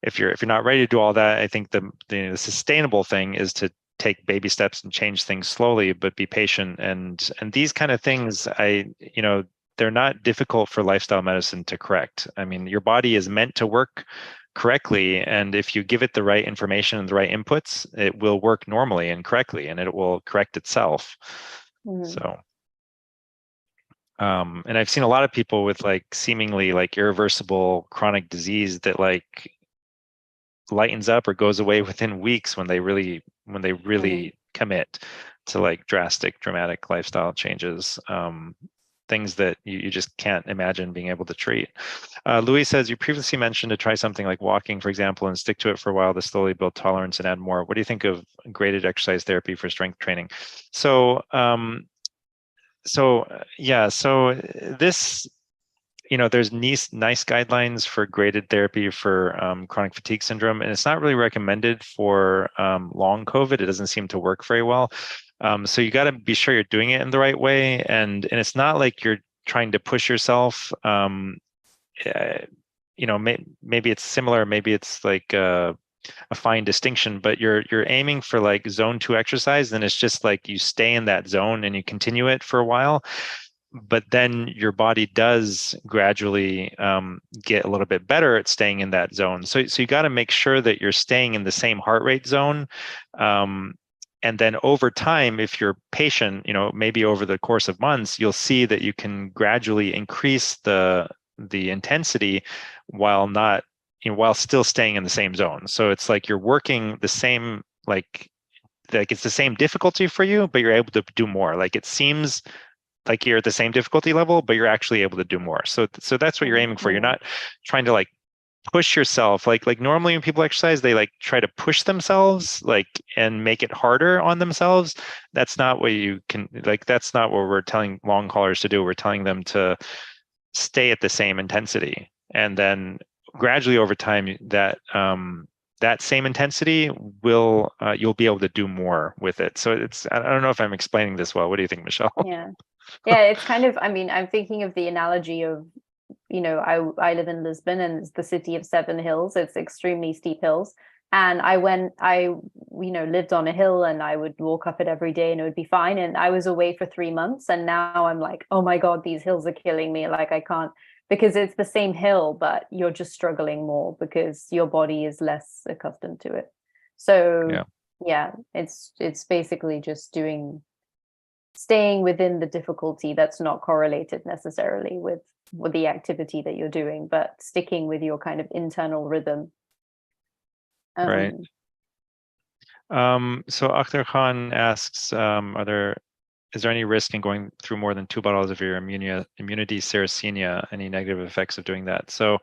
If you're not ready to do all that, I think the sustainable thing is to take baby steps and change things slowly, but be patient. And these kind of things, they're not difficult for lifestyle medicine to correct. I mean, your body is meant to work correctly, and if you give it the right information and the right inputs, it will work normally and correctly, and it will correct itself. So and I've seen a lot of people with like seemingly like irreversible chronic disease that like lightens up or goes away within weeks when they really commit to like dramatic lifestyle changes, things that you just can't imagine being able to treat. Louis says, you previously mentioned to try something like walking, for example, and stick to it for a while to slowly build tolerance and add more. What do you think of graded exercise therapy for strength training? So this, there's nice guidelines for graded therapy for chronic fatigue syndrome, and it's not really recommended for long COVID. It doesn't seem to work very well. So you got to be sure you're doing it in the right way, and it's not like you're trying to push yourself. Maybe it's similar, maybe it's like a fine distinction, but you're aiming for like zone 2 exercise, and it's just like you stay in that zone and you continue it for a while. But then your body does gradually get a little bit better at staying in that zone. So you got to make sure that you're staying in the same heart rate zone. And then over time, if you're patient, maybe over the course of months, you'll see that you can gradually increase the intensity while not, while still staying in the same zone. So it's like you're working the same, like it's the same difficulty for you, but you're able to do more. Like it seems like you're at the same difficulty level, but you're actually able to do more. So that's what you're aiming for. You're not trying to like push yourself. Like normally when people exercise, they like try to push themselves and make it harder on themselves. That's not what you can, that's not what we're telling long haulers to do. We're telling them to stay at the same intensity. And then gradually over time that same intensity will, you'll be able to do more with it. So I don't know if I'm explaining this well. What do you think, Michelle? Yeah, it's kind of, I mean, I'm thinking of the analogy of, I live in Lisbon, and it's the city of 7 hills. It's extremely steep hills. And I lived on a hill, and I would walk up it every day and it would be fine. And I was away for 3 months. And now I'm like, oh my God, these hills are killing me. Like I can't, because it's the same hill, but you're just struggling more because your body is less accustomed to it. So yeah, it's basically just staying within the difficulty that's not correlated necessarily with the activity that you're doing, but sticking with your kind of internal rhythm. Right. So Akhtar Khan asks, is there any risk in going through more than 2 bottles of your immunity sericina? Any negative effects of doing that? So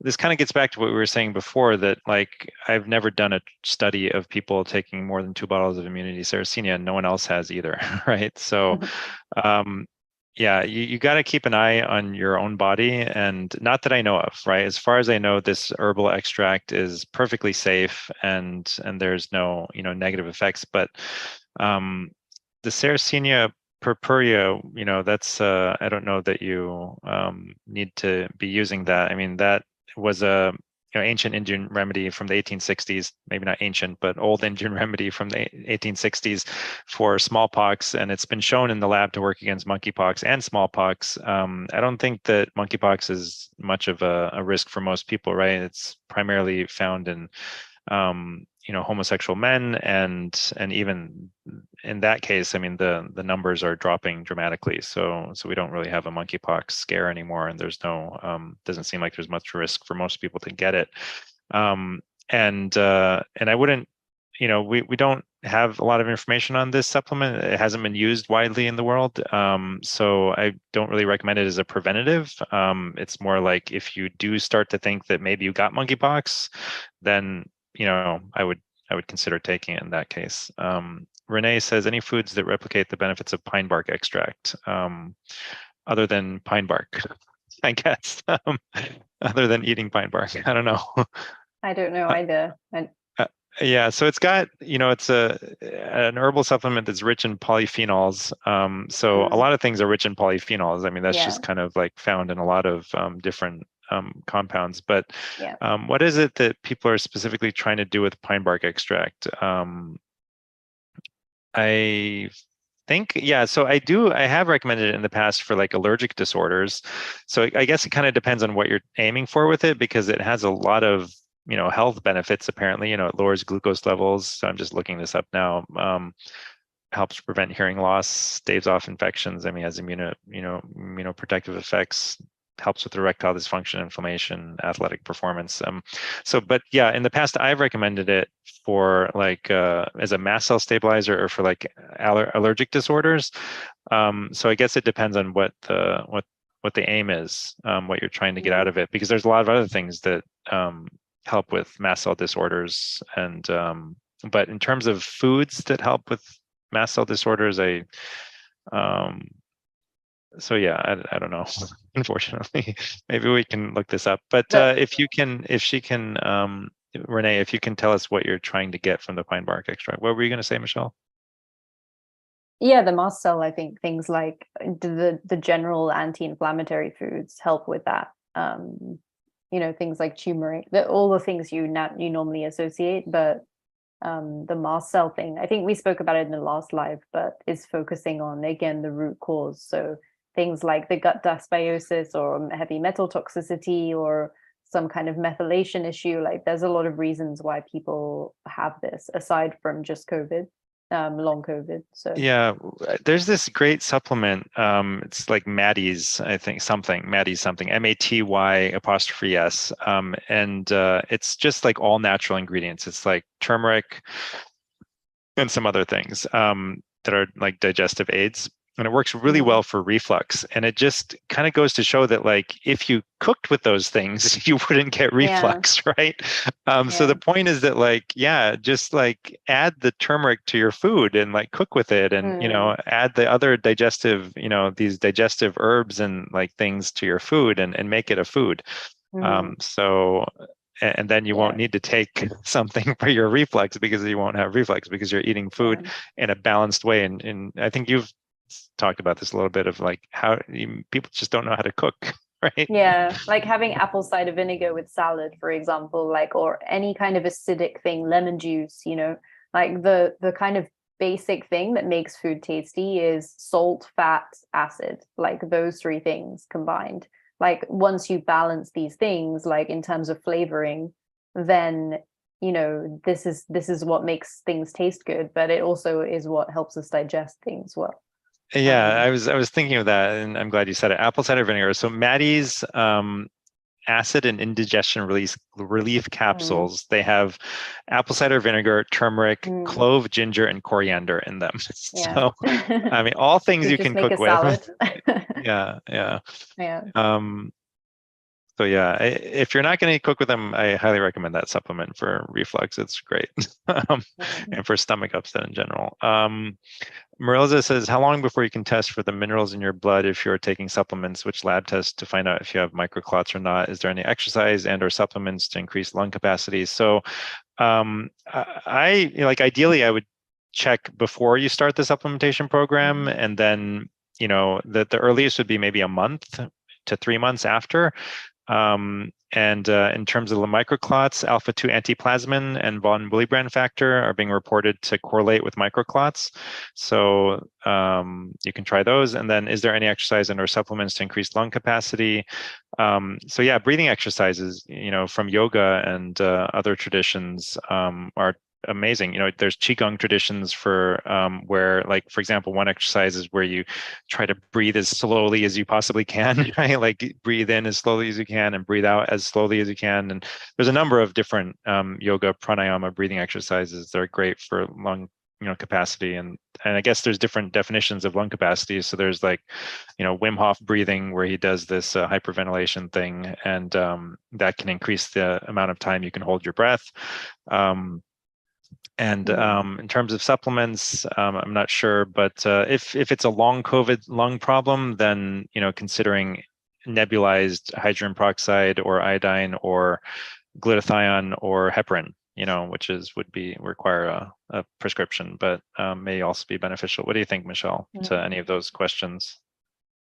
this kind of gets back to what we were saying before, that like I've never done a study of people taking more than 2 bottles of immunity sericina, and no one else has either, right? So yeah, you got to keep an eye on your own body, and not that I know of, right? As far as I know, this herbal extract is perfectly safe, and there's no negative effects. But the Sarracenia purpurea, that's I don't know that you need to be using that. I mean, that was a ancient Indian remedy from the 1860s, maybe not ancient, but old Indian remedy from the 1860s for smallpox, and it's been shown in the lab to work against monkeypox and smallpox. I don't think that monkeypox is much of a risk for most people, right? It's primarily found in homosexual men, and even in that case, I mean, the numbers are dropping dramatically. So we don't really have a monkeypox scare anymore, and there's no doesn't seem like there's much risk for most people to get it. And I wouldn't, we don't have a lot of information on this supplement. It hasn't been used widely in the world, so I don't really recommend it as a preventative. It's more like if you do start to think that maybe you got monkeypox, then I would consider taking it in that case. Renee says, any foods that replicate the benefits of pine bark extract? other than pine bark, I guess. Other than eating pine bark. I don't know. I don't know either. Uh, yeah, so it's got, it's an herbal supplement that's rich in polyphenols. So a lot of things are rich in polyphenols. I mean, that's Yeah. just kind of like found in a lot of different compounds. But Yeah. what is it that people are specifically trying to do with pine bark extract? I think, yeah, so I have recommended it in the past for like allergic disorders. So I guess it kind of depends on what you're aiming for with it, because it has a lot of, health benefits. Apparently, it lowers glucose levels. So I'm just looking this up now. Helps prevent hearing loss, staves off infections. I mean, has immunoprotective effects, helps with erectile dysfunction, inflammation, athletic performance. But yeah, in the past, I've recommended it for like as a mast cell stabilizer or for like allergic disorders. So I guess it depends on what the aim is, what you're trying to get out of it, because there's a lot of other things that help with mast cell disorders. And but in terms of foods that help with mast cell disorders, so yeah, I don't know. Unfortunately, maybe we can look this up. But if she can, Renee, if you can tell us what you're trying to get from the pine bark extract. What were you going to say, Michelle? Yeah, the mast cell, I think things like the general anti-inflammatory foods help with that. Things like turmeric, all the things you normally associate, but the mast cell thing, I think we spoke about it in the last live, but is focusing on, again, the root cause. So things like the gut dysbiosis or heavy metal toxicity or some kind of methylation issue. Like there's a lot of reasons why people have this aside from just COVID, long COVID. So yeah, there's this great supplement. It's like Maddie's, I think Maddie's something, MATY''S. And it's just like all natural ingredients. It's like turmeric and some other things that are like digestive aids. And it works really well for reflux. And it just kind of goes to show that, like, if you cooked with those things, you wouldn't get reflux, right? So the point is that, like, yeah, just like add the turmeric to your food and like cook with it, and add the other digestive, these digestive herbs and like things to your food, and make it a food. And then you won't need to take something for your reflux, because you won't have reflux because you're eating food in a balanced way. And I think you've talked about this a little bit, of like how people just don't know how to cook, right? Yeah, like having apple cider vinegar with salad, for example, like, or any kind of acidic thing, lemon juice, like the kind of basic thing that makes food tasty is salt, fat, acid, like those three things combined. Like once you balance these things, like in terms of flavoring, then this is what makes things taste good, but it also is what helps us digest things well. Yeah, I was thinking of that, and I'm glad you said it. Apple cider vinegar. So Maddie's acid and indigestion relief capsules. They have apple cider vinegar, turmeric, clove, ginger, and coriander in them. So I mean, all things you can cook with. Yeah. So yeah, if you're not going to cook with them, I highly recommend that supplement for reflux. It's great. And for stomach upset in general. Marilza says, how long before you can test for the minerals in your blood if you're taking supplements? Which lab test to find out if you have microclots or not? Is there any exercise and or supplements to increase lung capacity? So ideally, I would check before you start the supplementation program. And then, the earliest would be maybe a month to 3 months after. And in terms of the microclots, alpha-2 antiplasmin and von Willebrand factor are being reported to correlate with microclots. So you can try those. And then, is there any exercise and or supplements to increase lung capacity? So yeah, breathing exercises, from yoga and other traditions are amazing. There's qigong traditions for where, like, for example, one exercise is where you try to breathe as slowly as you possibly can, right? Like breathe in as slowly as you can and breathe out as slowly as you can. And there's a number of different yoga pranayama breathing exercises that are great for lung capacity. And I guess there's different definitions of lung capacity. So there's like, Wim Hof breathing, where he does this hyperventilation thing, and that can increase the amount of time you can hold your breath. And in terms of supplements, I'm not sure, but if it's a long COVID lung problem, then considering nebulized hydrogen peroxide or iodine or glutathione or heparin, which would require a prescription, but may also be beneficial. What do you think, Michelle, to any of those questions?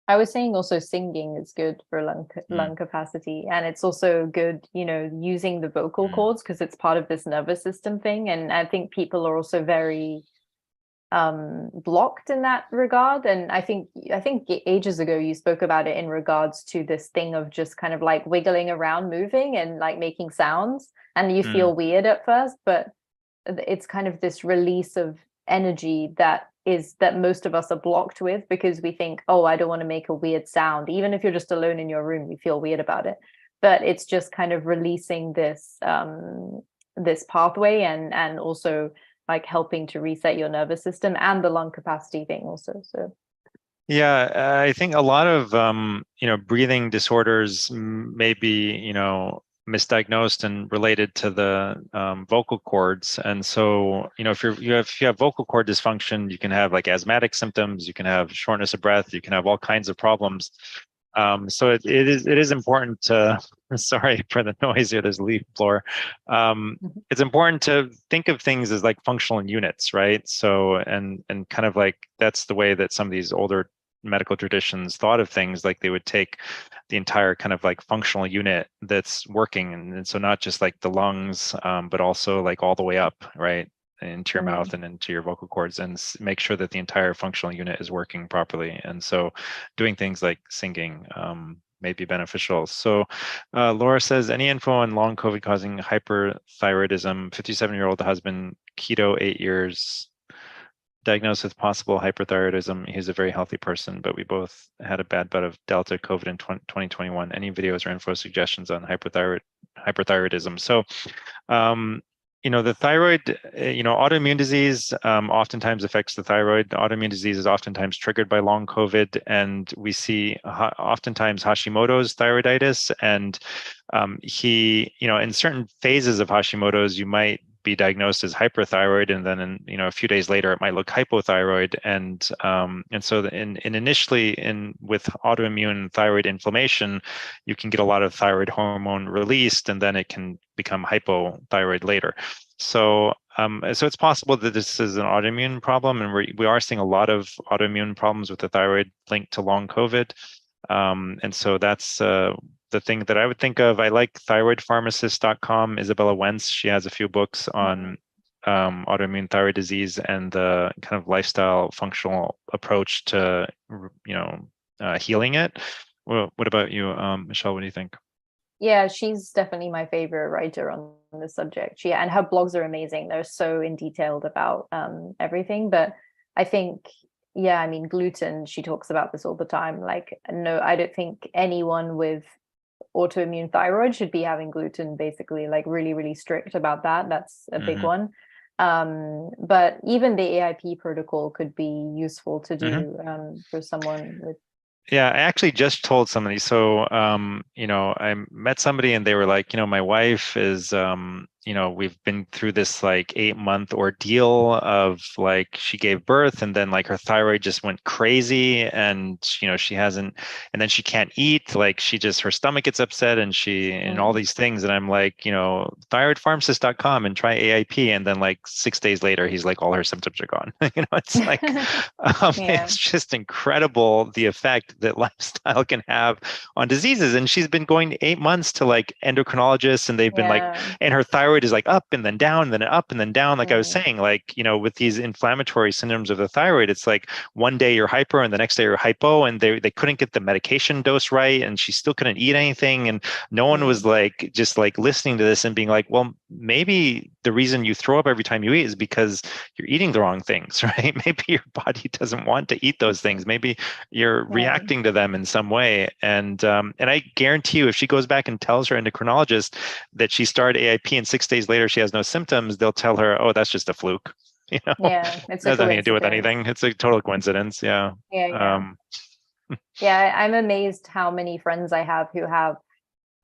I was saying also singing is good for lung capacity, and it's also good, using the vocal cords because it's part of this nervous system thing. And I think people are also very blocked in that regard. And I think ages ago you spoke about it in regards to this thing of just kind of like wiggling around, moving and like making sounds, and you feel weird at first, but it's kind of this release of energy that most of us are blocked with, because we think, oh, I don't want to make a weird sound. Even if you're just alone in your room, you feel weird about it, but it's just kind of releasing this this pathway, and also like helping to reset your nervous system and the lung capacity thing also. So yeah, I think a lot of breathing disorders may be misdiagnosed and related to the vocal cords. And so if you have vocal cord dysfunction, you can have like asthmatic symptoms, you can have shortness of breath, you can have all kinds of problems. So it is important to sorry for the noise here, there's a leaf blower. It's important to think of things as like functional units, right? So and kind of like that's the way that some of these older medical traditions thought of things, like they would take the entire kind of like functional unit that's working, and so not just like the lungs, but also like all the way up, right, into your mouth and into your vocal cords, and make sure that the entire functional unit is working properly. And so doing things like singing may be beneficial. So Laura says, any info on long COVID causing hyperthyroidism? 57-year-old husband, keto 8 years, diagnosed with possible hyperthyroidism. He's a very healthy person, but we both had a bad bout of Delta COVID in 2021. Any videos or info suggestions on hyperthyroidism? So, the thyroid, autoimmune disease oftentimes affects the thyroid. Autoimmune disease is oftentimes triggered by long COVID, and we see oftentimes Hashimoto's thyroiditis. And in certain phases of Hashimoto's, you might be diagnosed as hyperthyroid, and then a few days later it might look hypothyroid, and so initially with autoimmune thyroid inflammation, you can get a lot of thyroid hormone released, and then it can become hypothyroid later. So so it's possible that this is an autoimmune problem, and we are seeing a lot of autoimmune problems with the thyroid linked to long COVID. And so that's the thing that I would think of. I like thyroidpharmacist.com, Isabella Wentz. She has a few books on autoimmune thyroid disease and the kind of lifestyle functional approach to, healing it. Well, what about you, Michelle? What do you think? Yeah, she's definitely my favorite writer on this subject. And her blogs are amazing. They're so in detailed about everything. But I think, yeah, I mean, gluten, she talks about this all the time. Like, no, I don't think anyone with autoimmune thyroid should be having gluten, basically, like really, really strict about that. That's a big one. But even the AIP protocol could be useful to do for someone with. Yeah, I actually just told somebody. So, I met somebody and they were like, my wife is, we've been through this like 8-month ordeal of like, she gave birth and then like her thyroid just went crazy, and, she hasn't, and then she can't eat, like her stomach gets upset, and all these things. And I'm like, thyroidpharmacist.com and try AIP. And then like 6 days later, he's like, all her symptoms are gone. It's like, it's just incredible the effect that lifestyle can have on diseases. And she's been going 8 months to like endocrinologists, and they've been like, and her thyroid is like up and then down, and then up and then down. Like I was saying, like, with these inflammatory syndromes of the thyroid, it's like one day you're hyper and the next day you're hypo, and they couldn't get the medication dose right, and she still couldn't eat anything. And no one was like, just like listening to this and being like, well, maybe the reason you throw up every time you eat is because you're eating the wrong things, right? Maybe your body doesn't want to eat those things. Maybe you're reacting to them in some way. And I guarantee you, if she goes back and tells her endocrinologist that she started AIP and 6 days later she has no symptoms, they'll tell her, oh, that's just a fluke. Yeah, it's it has nothing to do with anything. It's a total coincidence. Yeah. Yeah, I'm amazed how many friends I have who have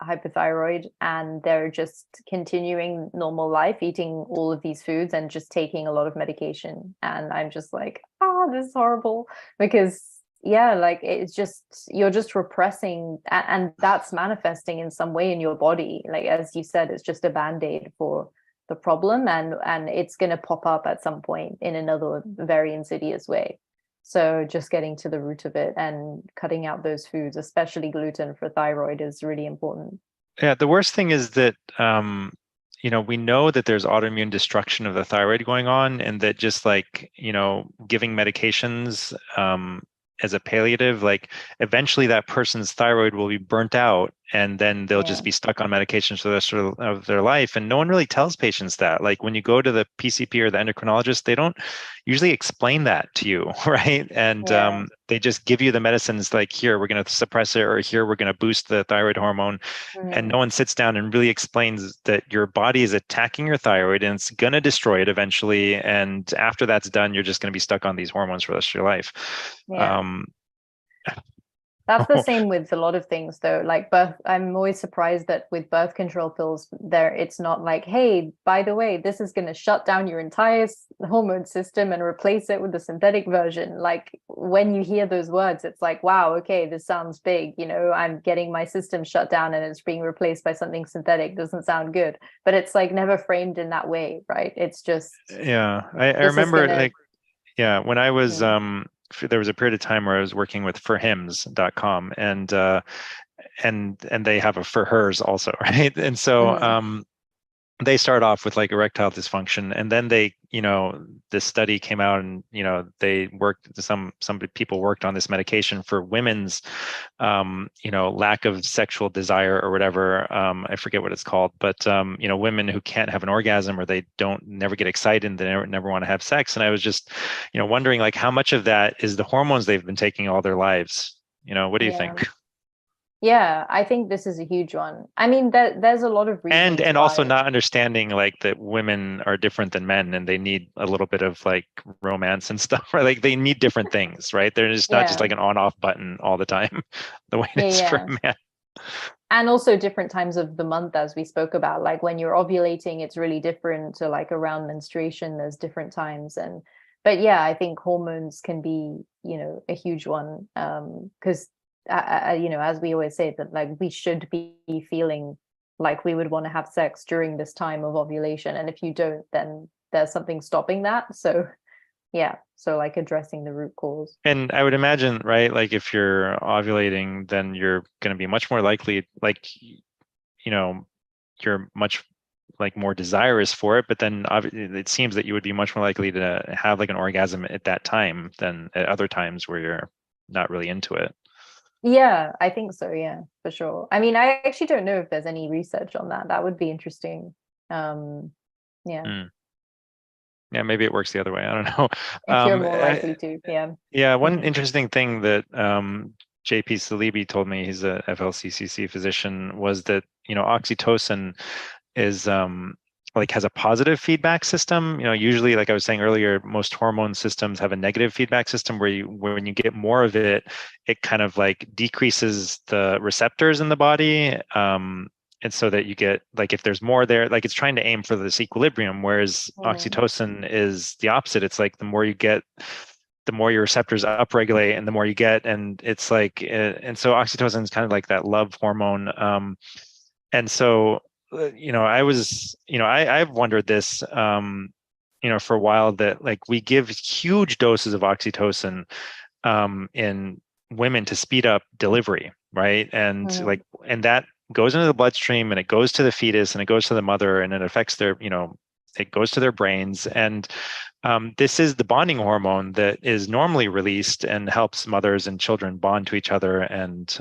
hyperthyroid, and they're just continuing normal life, eating all of these foods and just taking a lot of medication. And I'm just like, this is horrible, because yeah, like it's just, you're just repressing, and that's manifesting in some way in your body. Like as you said, it's just a band-aid for the problem, and it's going to pop up at some point in another very insidious way. So just getting to the root of it and cutting out those foods, especially gluten for thyroid, is really important. Yeah, the worst thing is that we know that there's autoimmune destruction of the thyroid going on, and that just like, giving medications as a palliative, like eventually that person's thyroid will be burnt out, and then they'll Yeah. just be stuck on medications for the rest of their life. And no one really tells patients that. Like when you go to the PCP or the endocrinologist, they don't usually explain that to you, right? And Yeah. they just give you the medicines like, here, we're going to suppress it, or here, we're going to boost the thyroid hormone. And no one sits down and really explains that your body is attacking your thyroid and it's going to destroy it eventually. And after that's done, you're just going to be stuck on these hormones for the rest of your life. Yeah. That's the same with a lot of things, though. Like birth, I'm always surprised that with birth control pills, it's not like, hey, by the way, this is going to shut down your entire hormone system and replace it with the synthetic version. Like when you hear those words, it's like, wow, okay, this sounds big. I'm getting my system shut down and it's being replaced by something synthetic. Doesn't sound good, but it's like never framed in that way, right? It's just, yeah, I remember like, yeah, when I was there was a period of time where I was working with forhims.com, and they have a for hers also, right? And so they start off with like erectile dysfunction, and then this study came out, and they worked, some people worked on this medication for women's lack of sexual desire or whatever. I forget what it's called, but women who can't have an orgasm, or they don't never get excited, and they never want to have sex. And I was just wondering, like, how much of that is the hormones they've been taking all their lives? What do you think? Yeah, I think this is a huge one. I mean, there's a lot of reasons And also why. not understanding like that women are different than men, and they need a little bit of like romance and stuff, right? Like they need different things, right? They're just not just Yeah, like an on-off button all the time, the way it yeah, is for yeah. a man. And also different times of the month, as we spoke about. Like when you're ovulating, it's really different to like around menstruation. There's different times, but yeah, I think hormones can be, a huge one. Because as we always say, that like we should be feeling like we would want to have sex during this time of ovulation, and if you don't, then there's something stopping that. So yeah, so like addressing the root cause. And I would imagine, right, like if you're ovulating, then you're going to be much more likely, like, you're much like more desirous for it, but then it seems that you would be much more likely to have like an orgasm at that time than at other times where you're not really into it. Yeah, I think so. Yeah, for sure. I mean, I actually don't know if there's any research on that. That would be interesting. Yeah, Mm. Yeah, maybe it works the other way. I don't know. if you're more likely to. Yeah. Yeah, one interesting thing that JP Salibi told me, he's a FLCCC physician, was that oxytocin is like has a positive feedback system. Usually, like I was saying earlier, most hormone systems have a negative feedback system where when you get more of it, it kind of like decreases the receptors in the body. And so that you get, like, if there's more there, like it's trying to aim for this equilibrium, whereas oxytocin is the opposite. It's like the more you get, the more your receptors upregulate, and the more you get, and it's like, and so oxytocin is kind of like that love hormone. And so, I was, I've wondered this, for a while, that like we give huge doses of oxytocin in women to speed up delivery, right? And like, and that goes into the bloodstream, and it goes to the fetus, and it goes to the mother, and it affects their, it goes to their brains. And this is the bonding hormone that is normally released and helps mothers and children bond to each other, and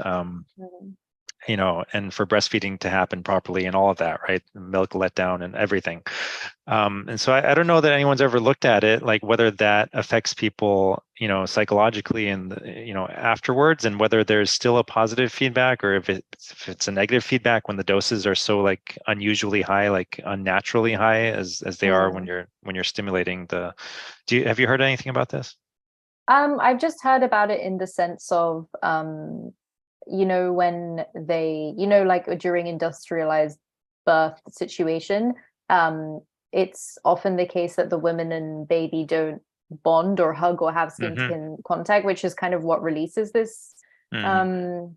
and for breastfeeding to happen properly and all of that, right? Milk letdown and everything. And so I don't know that anyone's ever looked at it, like whether that affects people, psychologically, and, afterwards, and whether there's still a positive feedback, or if it's a negative feedback when the doses are so like unusually high, like unnaturally high as they are when you're stimulating the, have you heard anything about this? I've just heard about it in the sense of when they, like during industrialized birth situation, it's often the case that the women and baby don't bond or hug or have skin to Mm-hmm. skin contact, which is kind of what releases this Mm-hmm. um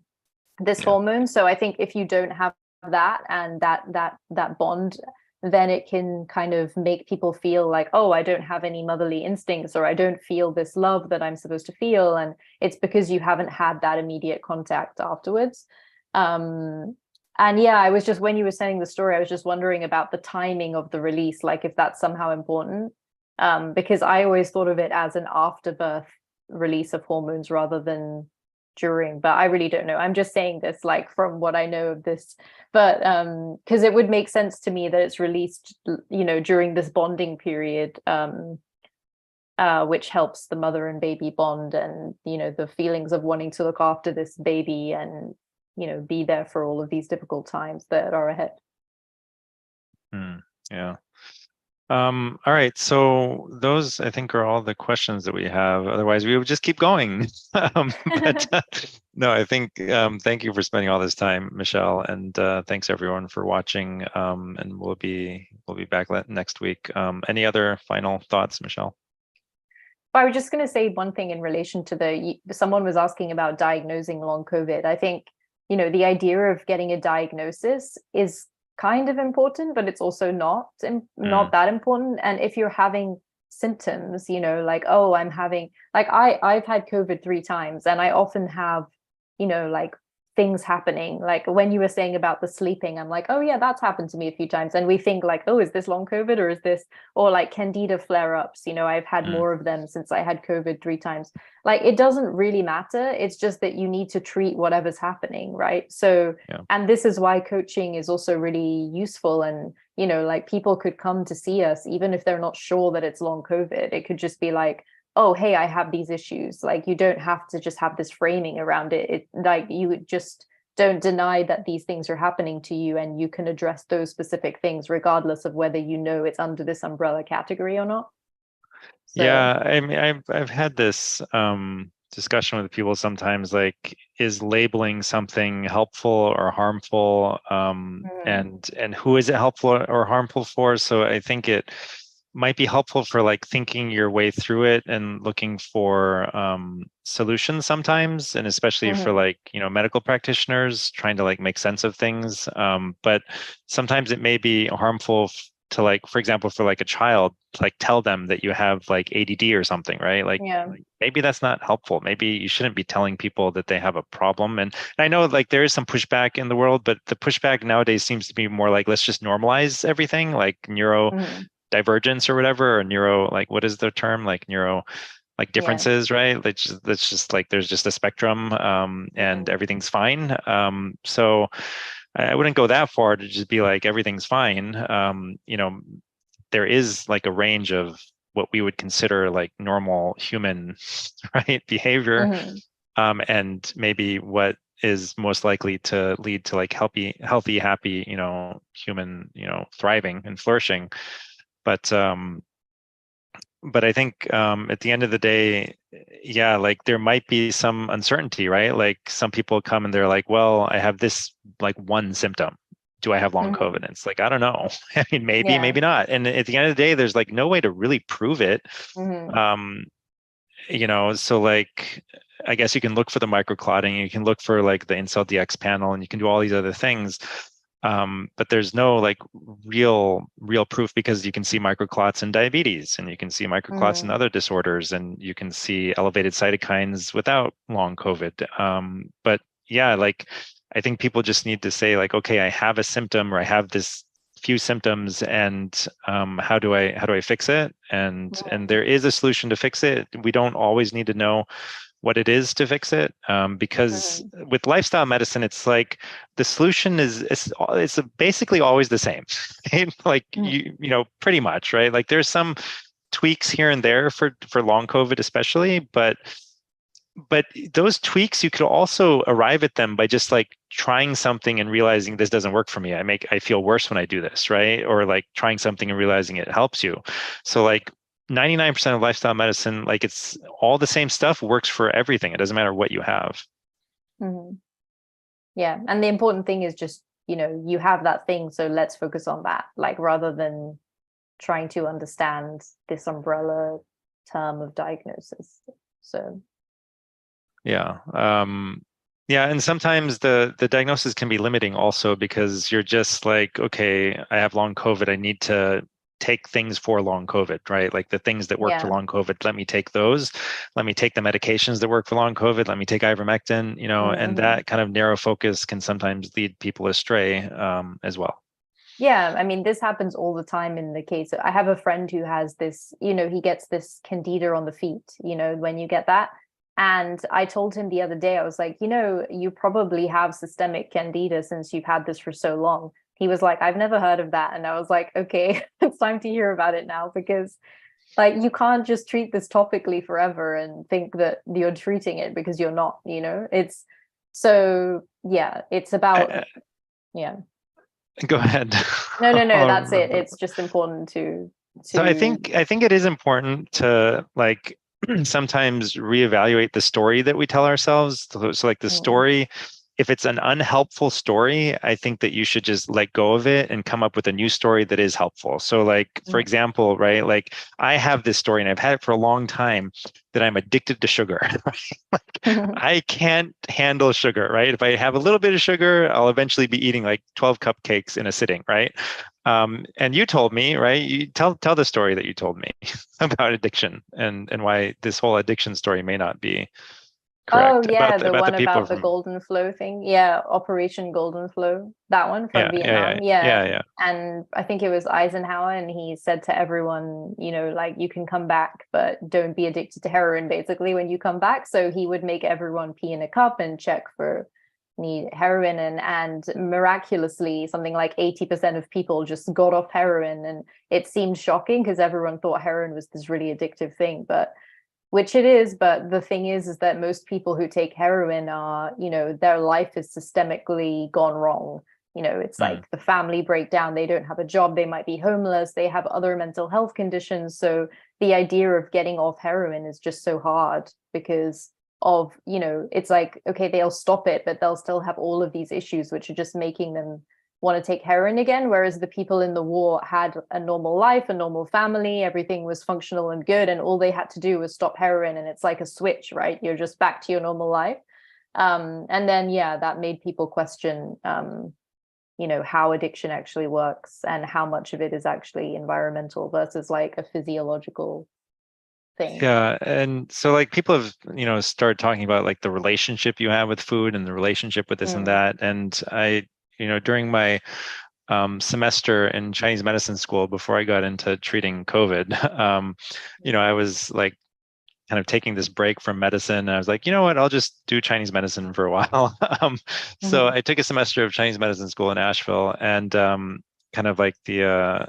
this Yeah. hormone. So I think if you don't have that and that bond, then it can kind of make people feel like, oh, I don't have any motherly instincts, or I don't feel this love that I'm supposed to feel, and it's because you haven't had that immediate contact afterwards. And yeah, I was just, when you were saying the story, I was just wondering about the timing of the release, like if that's somehow important, because I always thought of it as an afterbirth release of hormones rather than during, but I really don't know. I'm just saying this like from what I know of this, but because it would make sense to me that it's released, during this bonding period, which helps the mother and baby bond, and the feelings of wanting to look after this baby and be there for all of these difficult times that are ahead. Yeah. All right. So those, I think, are all the questions that we have. Otherwise, we would just keep going. But no, I think thank you for spending all this time, Michelle, and thanks everyone for watching. And we'll be back next week. Any other final thoughts, Michelle? I was just going to say one thing in relation to someone was asking about diagnosing long COVID. I think, the idea of getting a diagnosis is kind of important, but it's also not that important. And if you're having symptoms, like, oh, I'm having, like, I've had COVID 3 times, and I often have, like things happening. Like when you were saying about the sleeping, I'm like, oh yeah, that's happened to me a few times. And we think like, oh, is this long COVID, or is this, or like candida flare-ups? I've had more of them since I had COVID 3 times. Like it doesn't really matter. It's just that you need to treat whatever's happening, right? So, Yeah. and this is why coaching is also really useful. And, like people could come to see us, even if they're not sure that it's long COVID. It could just be like, oh, hey, I have these issues. Like you don't have to just have this framing around it. It like you just don't deny that these things are happening to you, and you can address those specific things regardless of whether it's under this umbrella category or not. So, Yeah, I mean, I've had this discussion with people sometimes, like, is labeling something helpful or harmful, and who is it helpful or harmful for? So I think it might be helpful for like thinking your way through it and looking for solutions sometimes, and especially for like medical practitioners trying to like make sense of things. But sometimes it may be harmful to, like, for example, for like a child, like tell them that you have like ADD or something, right? Like, maybe that's not helpful. Maybe you shouldn't be telling people that they have a problem. And I know like there is some pushback in the world, but the pushback nowadays seems to be more like, let's just normalize everything, like neurodivergence or whatever, or neuro, like, what is the term? Like neuro, like differences, right? Let's just like, there's just a spectrum, and everything's fine. So I wouldn't go that far to just be like everything's fine. There is like a range of what we would consider like normal human, right, behavior, and maybe what is most likely to lead to like healthy, happy, human, thriving and flourishing. But I think at the end of the day, yeah, like there might be some uncertainty, right? Like some people come and they're like, well, I have this like one symptom. Do I have long COVID? And it's like, I don't know. I mean, maybe, maybe not. And at the end of the day, there's like no way to really prove it. So like, I guess you can look for the microclotting, you can look for like the Incel DX panel, and you can do all these other things. But there's no like real proof, because you can see microclots in diabetes, and you can see microclots in other disorders, and you can see elevated cytokines without long COVID. But yeah, like I think people just need to say like, okay, I have a symptom, or I have this few symptoms, and how do I fix it? And there is a solution to fix it. We don't always need to know what it is to fix it, because with lifestyle medicine, it's like the solution is it's basically always the same, right? Like pretty much, right? Like there's some tweaks here and there for long COVID especially, but those tweaks, you could also arrive at them by just like trying something and realizing this doesn't work for me. I feel worse when I do this, right? Or like trying something and realizing it helps you. So like 99% of lifestyle medicine, like it's all the same stuff, works for everything. It doesn't matter what you have. Yeah. And the important thing is just, you have that thing, so let's focus on that, like rather than trying to understand this umbrella term of diagnosis. So Yeah. Yeah, and sometimes the diagnosis can be limiting also because you're just like, okay, I have long COVID. I need to take things for long COVID, right? Like the things that work for yeah. long COVID, let me take those. Let me take the medications that work for long COVID. Let me take ivermectin, and Mm-hmm. that kind of narrow focus can sometimes lead people astray as well. Yeah, I mean, this happens all the time in the case. I have a friend who has this, he gets this candida on the feet, when you get that. And I told him the other day, I was like, you probably have systemic candida since you've had this for so long. He was like, I've never heard of that. And I was like, okay, it's time to hear about it now, because like you can't just treat this topically forever and think that you're treating it, because you're not, it's so yeah, it's about Uh, yeah. Go ahead. No, that's it. I'll- It's just important to So I to think I think it is important to like sometimes reevaluate the story that we tell ourselves. So like the mm, story, if it's an unhelpful story, I think that you should just let go of it and come up with a new story that is helpful. So like for mm, example, right? Like I have this story and I've had it for a long time that I'm addicted to sugar. Right? Like I can't handle sugar, right? If I have a little bit of sugar, I'll eventually be eating like 12 cupcakes in a sitting, right? And you told me, right? You tell the story that you told me about addiction and why this whole addiction story may not be Oh correct yeah, the about the one people about the from golden flow thing. Yeah, Operation Golden Flow. That one from yeah Vietnam. Yeah. yeah And I think it was Eisenhower, and he said to everyone, like you can come back, but don't be addicted to heroin basically when you come back. So he would make everyone pee in a cup and check for need heroin, and miraculously something like 80% of people just got off heroin. And it seemed shocking because everyone thought heroin was this really addictive thing, but which it is. But the thing is that most people who take heroin are, their life is systemically gone wrong. It's mm, like the family breakdown, they don't have a job, they might be homeless, they have other mental health conditions. So the idea of getting off heroin is just so hard because of, it's like, okay, they'll stop it, but they'll still have all of these issues, which are just making them want to take heroin again. Whereas the people in the war had a normal life, a normal family, everything was functional and good, and all they had to do was stop heroin, and it's like a switch, right? You're just back to your normal life. And then yeah, that made people question how addiction actually works and how much of it is actually environmental versus like a physiological thing. yeah. And so like people have started talking about like the relationship you have with food and the relationship with this and Mm, that. And I during my semester in Chinese medicine school before I got into treating COVID, I was like kind of taking this break from medicine. And I was like, you know what, I'll just do Chinese medicine for a while. So mhm, I took a semester of Chinese medicine school in Asheville, and kind of like the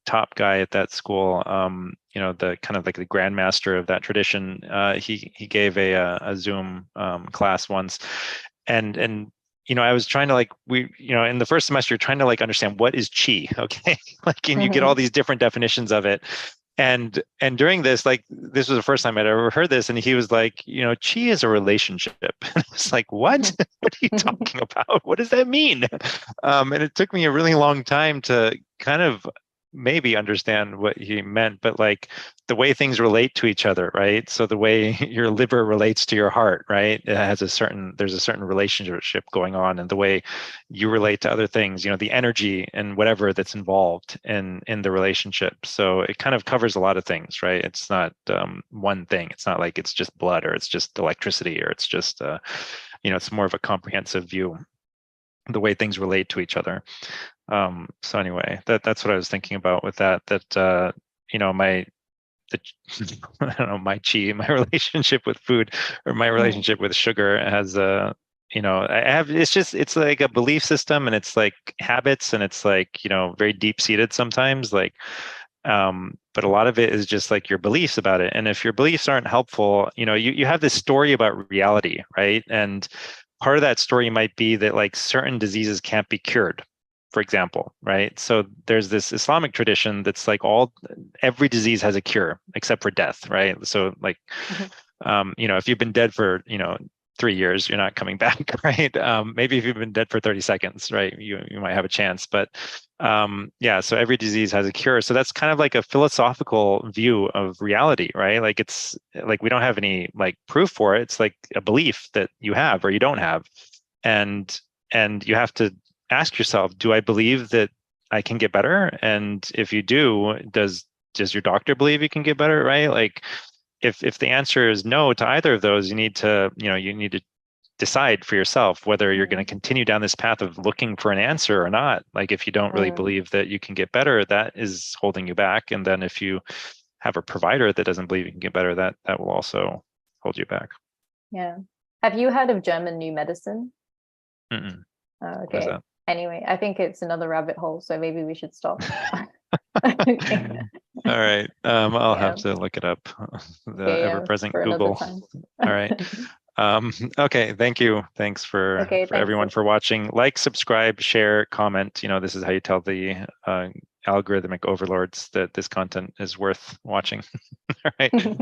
top guy at that school, the kind of like the grandmaster of that tradition, he gave a Zoom class once, and I was trying to like in the first semester you're trying to like understand what is qi, okay? Like, and you get all mhm, these different definitions of it, and during this, like, this was the first time I'd ever heard this, and he was like, chi is a relationship. And I was like, what? mhm. What are you talking about? What does that mean? And it took me a really long time to kind of maybe understand what he meant, but like the way things relate to each other, right? So the way your liver relates to your heart, right? There's a certain relationship going on, and the way you relate to other things, the energy and whatever that's involved in the relationship. So it kind of covers a lot of things, right? It's not one thing. It's not like it's just blood or it's just electricity or it's just it's more of a comprehensive view, the way things relate to each other. So anyway, that's what I was thinking about with that. That my the, I don't know, my chi, my relationship with food, or my Mm, relationship with sugar has I have, it's like a belief system, and it's like habits, and it's like very deep seated sometimes, like but a lot of it is just like your beliefs about it. And if your beliefs aren't helpful, you have this story about reality, right? And part of that story might be that like certain diseases can't be cured, for example, right? So there's this Islamic tradition that's like every disease has a cure except for death, right? So like mhm, if you've been dead for 3 years, you're not coming back, right? Maybe if you've been dead for 30 seconds, right, you might have a chance. But yeah, so every disease has a cure. So that's kind of like a philosophical view of reality, right? Like it's like we don't have any like proof for it. It's like a belief that you have or you don't have, and you have to ask yourself, do I believe that I can get better? And if you do, does your doctor believe you can get better, right? Like if the answer is no to either of those, you need to decide for yourself whether you're going to continue down this path of looking for an answer or not. Like if you don't really believe that you can get better, that is holding you back. And then if you have a provider that doesn't believe you can get better, that will also hold you back. Yeah. Have you heard of German New Medicine? Mm-mm. Oh, What is okay. that? Anyway, I think it's another rabbit hole, so maybe we should stop. All right. I'll Yeah. have to look it up. The Okay, yeah, ever-present for another Google. time. All right. Okay. Thank you. Thanks for Okay, thanks. everyone for watching. Like, subscribe, share, comment. This is how you tell the algorithmic overlords that this content is worth watching. All right.